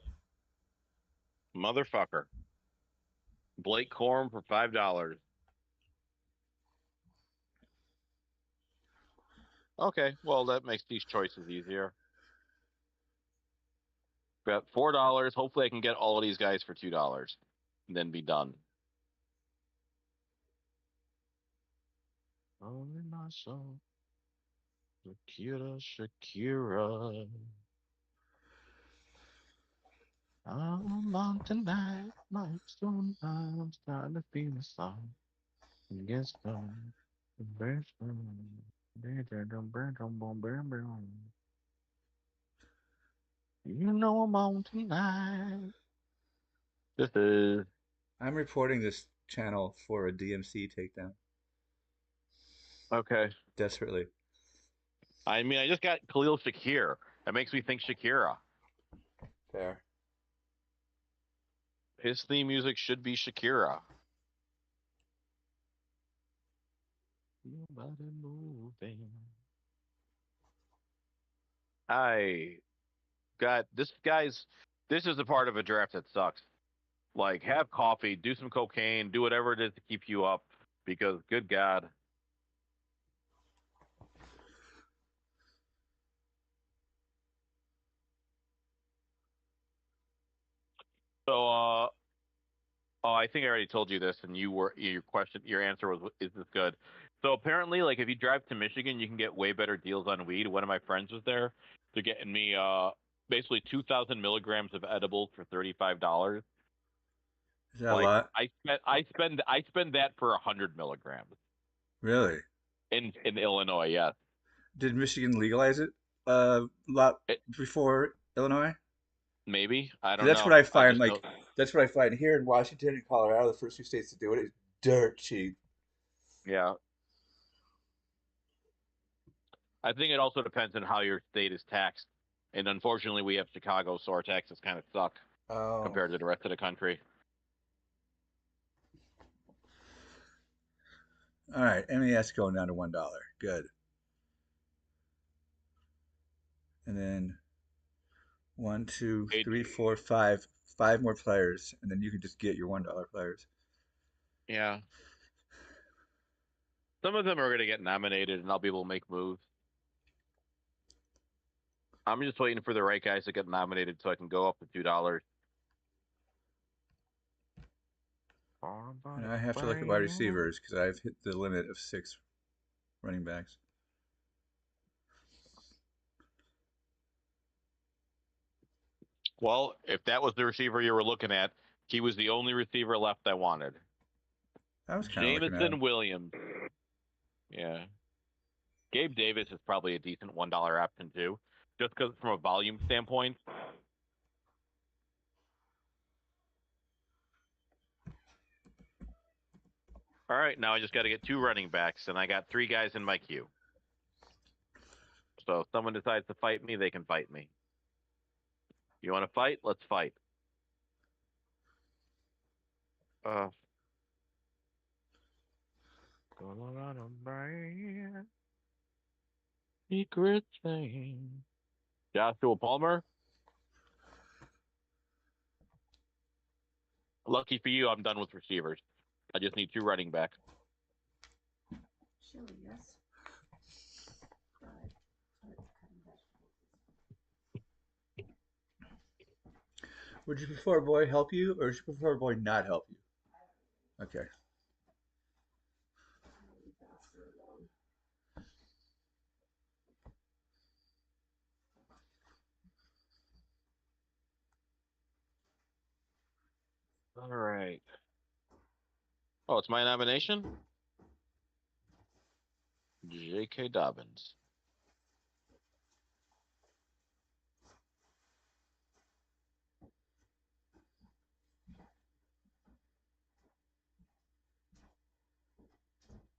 Motherfucker. Blake Corum for $5. Okay, well, that makes these choices easier. Got $4. Hopefully I can get all of these guys for $2 and then be done. Only my soul. Shakira. I'm on tonight, my stone. I'm starting to feel the song. Yes, you know I'm on tonight. This is I'm reporting this channel for a DMC takedown. okay. Desperately. I mean, I just got Khalil Shakir. That makes me think Shakira. Fair. His theme music should be Shakira. Nobody moving. I got this guy's. This is a part of a draft that sucks. Like, have coffee, do some cocaine, do whatever it is to keep you up. Because, good God. So, oh, I think I already told you this, and your answer was, "Is this good?" So apparently, like, if you drive to Michigan, you can get way better deals on weed. One of my friends was there. They're getting me basically 2,000 milligrams of edibles for $35. Is that a Like, lot? I spend that for 100 milligrams Really? in Illinois. Yes. Did Michigan legalize it a lot before Illinois? Maybe, I 'Cause don't that's what know. I I find. just Like, know. that's what I find here in Washington and Colorado. The first two states to do it is dirt cheap. Yeah. I think it also depends on how your state is taxed. And unfortunately, we have Chicago, so our taxes kind of suck Oh. compared to the rest of the country. All right. MES going down to $1. Good. And then 1, 2, 3, 4, 5. 5 more players, and then you can just get your $1 players. Yeah. Some of them are going to get nominated, and I'll be able to make moves. I'm just waiting for the right guys to get nominated so I can go up to $2. And I have to look at wide receivers because I've hit the limit of 6 running backs. Well, if that was the receiver you were looking at, he was the only receiver left I wanted. I was kind of looking at Jameson him. Williams. Yeah. Gabe Davis is probably a decent $1 option too, just because from a volume standpoint. All right, now I just got to get 2 running backs, and I got 3 guys in my queue. So if someone decides to fight me, they can fight me. You want to fight? Let's fight. Secret thing. Joshua Palmer. Lucky for you, I'm done with receivers. I just need 2 running backs. Chili, yes. Would you prefer a boy help you, or would you prefer a boy not help you? Okay. All right. Oh, it's my nomination? J.K. Dobbins.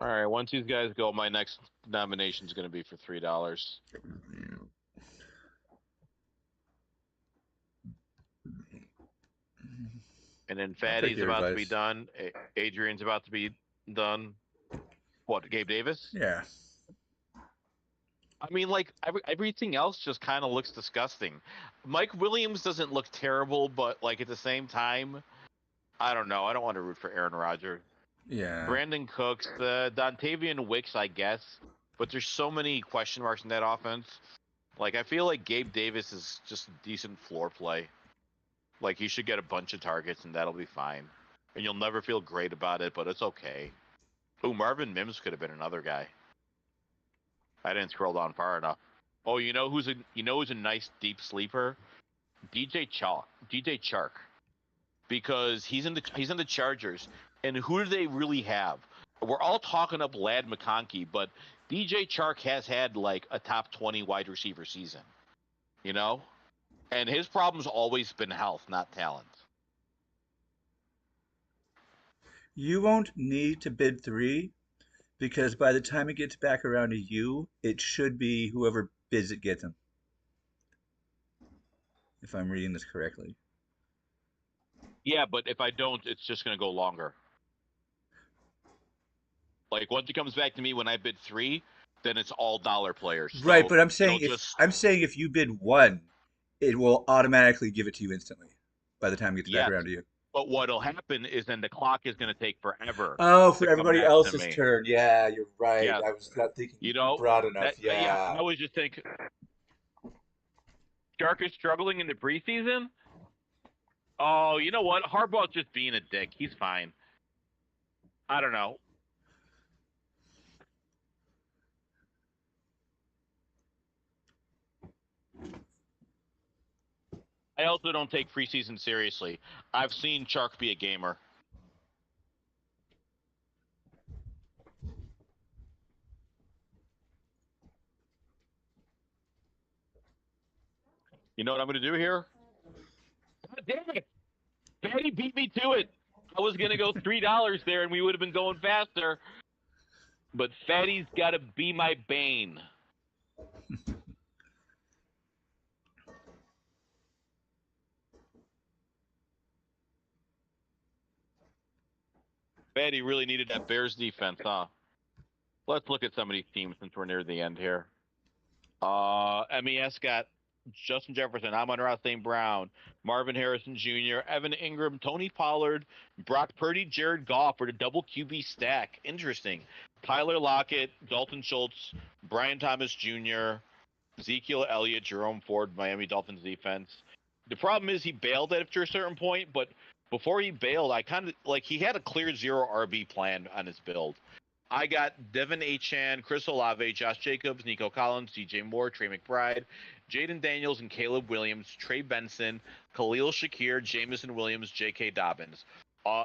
All right, once these guys go, my next nomination is going to be for $3. And then I'll take Fatty's your about to be advice. done. Adrian's about to be done. What, Gabe Davis? Yeah. I mean, like, everything else just kind of looks disgusting. Mike Williams doesn't look terrible, but, like, at the same time, I don't know. I don't want to root for Aaron Rodgers. Yeah. Brandon Cooks, Dontavian Wicks, I guess. But there's so many question marks in that offense. Like, I feel like Gabe Davis is just decent floor play. Like, he should get a bunch of targets, and that'll be fine. And you'll never feel great about it, but it's okay. Ooh, Marvin Mims could have been another guy. I didn't scroll down far enough. Oh, you know who's a nice deep sleeper? DJ Chark. Because he's in the Chargers. And who do they really have? We're all talking up Ladd McConkey, but DJ Chark has had like a top 20 wide receiver season. You know? And his problem's always been health, not talent. You won't need to bid 3 because by the time it gets back around to you, it should be whoever bids it gets him. If I'm reading this correctly. Yeah, but if I don't, it's just going to go longer. Like, once it comes back to me when I bid 3, then it's all dollar players. So Right, but I'm saying if you bid 1, it will automatically give it to you instantly by the time it gets back yes, around to you. but what'll happen is then the clock is going to take forever Oh, to for come everybody back to else's me. turn. Yeah, you're right. Yes, I was not thinking you know broad enough. yeah. Yeah. I always just think Shark is struggling in the preseason. Oh, you know what? Harbaugh's just being a dick. He's fine. I don't know. I also don't take preseason seriously. I've seen Chark be a gamer. You know what I'm going to do here? God damn it! Fatty beat me to it. I was going to go $3 there, and we would have been going faster. But Fatty's got to be my bane. Fatty really needed that Bears defense, huh? Let's look at some of these teams since we're near the end here. MES got Justin Jefferson, Amon-Ra St. Brown, Marvin Harrison Jr., Evan Ingram, Tony Pollard, Brock Purdy, Jared Goff for the double QB stack. Interesting. Tyler Lockett, Dalton Schultz, Brian Thomas Jr., Ezekiel Elliott, Jerome Ford, Miami Dolphins defense. The problem is he bailed after a certain point, but before he bailed, I kind of like he had a clear 0 RB plan on his build. I got Devin Achan, Chris Olave, Josh Jacobs, Nico Collins, DJ Moore, Trey McBride, Jaden Daniels, and Caleb Williams, Trey Benson, Khalil Shakir, Jamison Williams, J.K. Dobbins.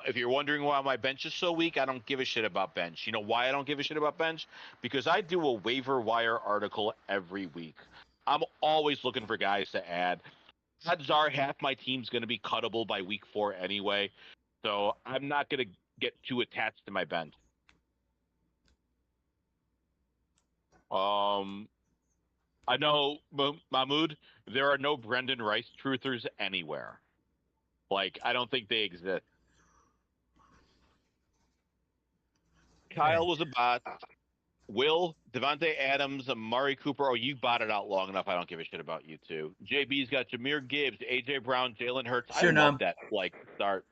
If you're wondering why my bench is so weak, I don't give a shit about bench. You know why I don't give a shit about bench? Because I do a waiver wire article every week. I'm always looking for guys to add. Odds are half my team's going to be cuttable by week 4 anyway, so I'm not going to get too attached to my bench. I know, Mahmoud, there are no Brendan Rice truthers anywhere. Like, I don't think they exist. Kyle was a bot. Will, Devontae Adams, Amari Cooper. Oh, you botted out long enough. I don't give a shit about you two. JB's got Jameer Gibbs, AJ Brown, Jalen Hurts. Sure, I love Nam. that like start.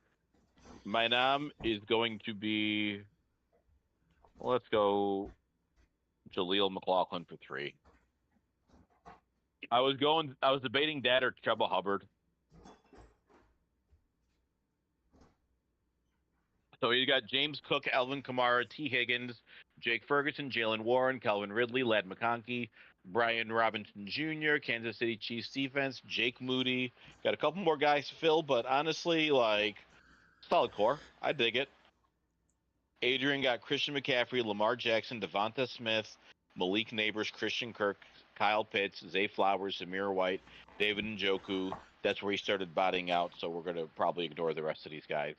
My name is going to be. Let's go, Jaleel McLaughlin for 3. I was debating that or Chuba Hubbard. So you got James Cook, Alvin Kamara, T. Higgins, Jake Ferguson, Jalen Warren, Calvin Ridley, Ladd McConkey, Brian Robinson Jr., Kansas City Chiefs defense, Jake Moody. Got a couple more guys to fill, but honestly, like, solid core. I dig it. Adrian got Christian McCaffrey, Lamar Jackson, Devonta Smith, Malik Neighbors, Christian Kirk, Kyle Pitts, Zay Flowers, Zamir White, David Njoku. That's where he started botting out, so we're going to probably ignore the rest of these guys.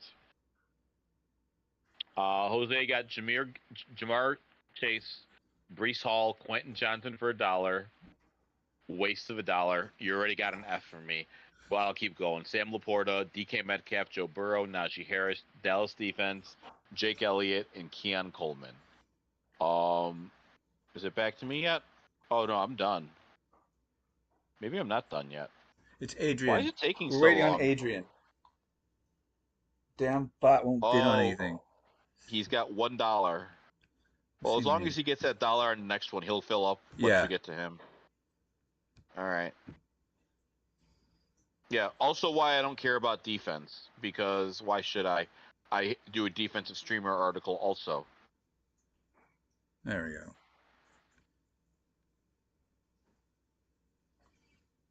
Jose got Jamar Chase, Brees Hall, Quentin Johnson for $1. Waste of $1. You already got an F from me. Well, I'll keep going. Sam Laporta, DK Metcalf, Joe Burrow, Najee Harris, Dallas defense, Jake Elliott, and Keon Coleman. Is it back to me yet? Oh no, I'm done. Maybe I'm not done yet. It's Adrian. Why is it taking We're so waiting long? on Adrian. Damn bot won't bid on anything. He's got $1. Well, as long as he gets that dollar on the next one, he'll fill up once we get to him. All right. Yeah, also why I don't care about defense, because why should I? I do a defensive streamer article also. There we go.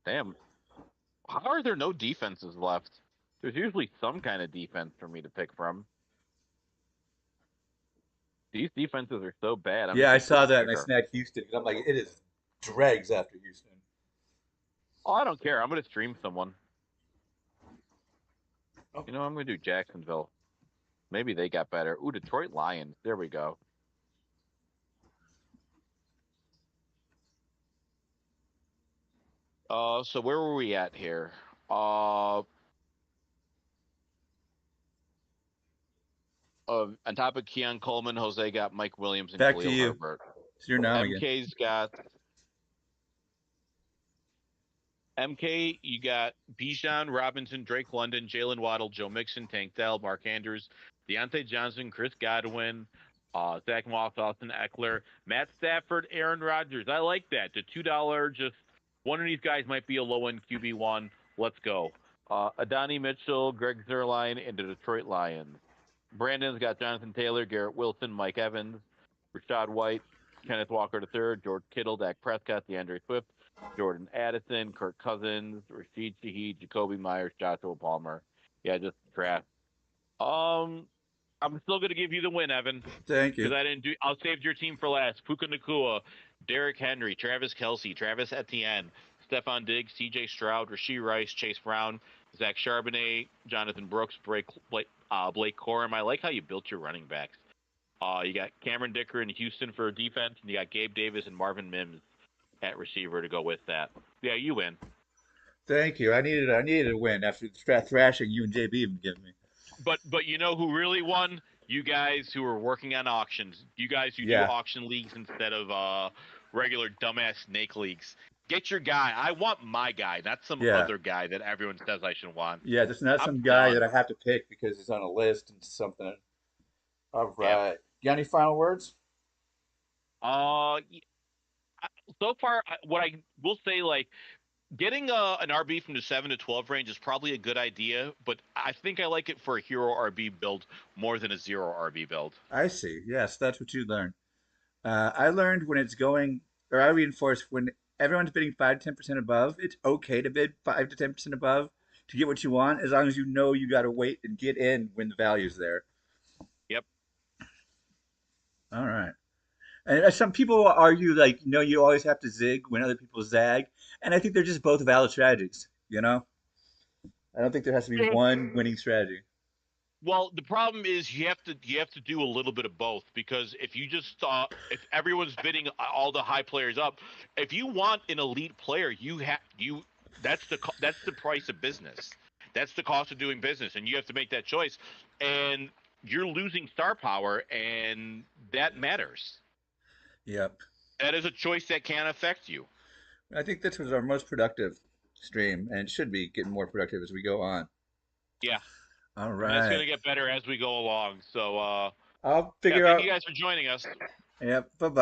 Damn. How are there no defenses left? There's usually some kind of defense for me to pick from. These defenses are so bad. I saw that and I snagged Houston. I'm like, it is dregs after Houston. Oh, I don't care. I'm going to stream someone. Oh. You know, I'm going to do Jacksonville. Maybe they got better. Ooh, Detroit Lions. There we go. So where were we at here? On top of Keon Coleman, Jose got Mike Williams and Back Khalil to you. Herbert. It's your nom MK's got MK. You got Bijan Robinson, Drake London, Jalen Waddle, Joe Mixon, Tank Dell, Mark Andrews, Deontay Johnson, Chris Godwin, Zach Moss, Austin Eckler, Matt Stafford, Aaron Rodgers. I like that. The $2, just one of these guys might be a low-end QB1. Let's go. Adonai Mitchell, Greg Zuerlein, and the Detroit Lions. Brandon's got Jonathan Taylor, Garrett Wilson, Mike Evans, Rashad White, Kenneth Walker III, George Kittle, Dak Prescott, DeAndre Swift, Jordan Addison, Kirk Cousins, Rashid Shaheed, Jacoby Myers, Joshua Palmer. Yeah, just draft. I'm still going to give you the win, Evan. Thank you. Because I'll save your team for last. Puka Nacua, Derrick Henry, Travis Kelce, Travis Etienne, Stephon Diggs, C.J. Stroud, Rashee Rice, Chase Brown, Zach Charbonnet, Jonathan Brooks, Blake Corum. I like how you built your running backs. You got Cameron Dicker in Houston for defense, and you got Gabe Davis and Marvin Mims at receiver to go with that. Yeah, you win. Thank you. I needed a win after the thrashing you and JB have given me. But you know who really won? You guys who are working on auctions. You guys who do auction leagues instead of regular dumbass snake leagues. Get your guy. I want my guy, not some other guy that everyone says I should want. Yeah, just not some guy that I have to pick because he's on a list and something. All right. Yep. You got any final words? So far, what I will say, like, getting an RB from the 7 to 12 range is probably a good idea, but I think I like it for a hero RB build more than a zero RB build. I see. Yes, that's what you learned. I learned when it's going, or I reinforce when everyone's bidding 5 to 10% above, it's okay to bid 5 to 10% above to get what you want, as long as you know you got to wait and get in when the value's there. Yep. All right. And some people argue, like, you always have to zig when other people zag. And I think they're just both valid strategies, I don't think there has to be one winning strategy. Well, the problem is you have to do a little bit of both, because if you just if everyone's bidding all the high players up, if you want an elite player, that's the price of business. That's the cost of doing business, and you have to make that choice. And you're losing star power, and that matters. Yep. That is a choice that can affect you. I think this was our most productive stream, and it should be getting more productive as we go on. Yeah. All right. And it's going to get better as we go along. So I'll figure out. Thank you guys for joining us. Yep. Bye-bye.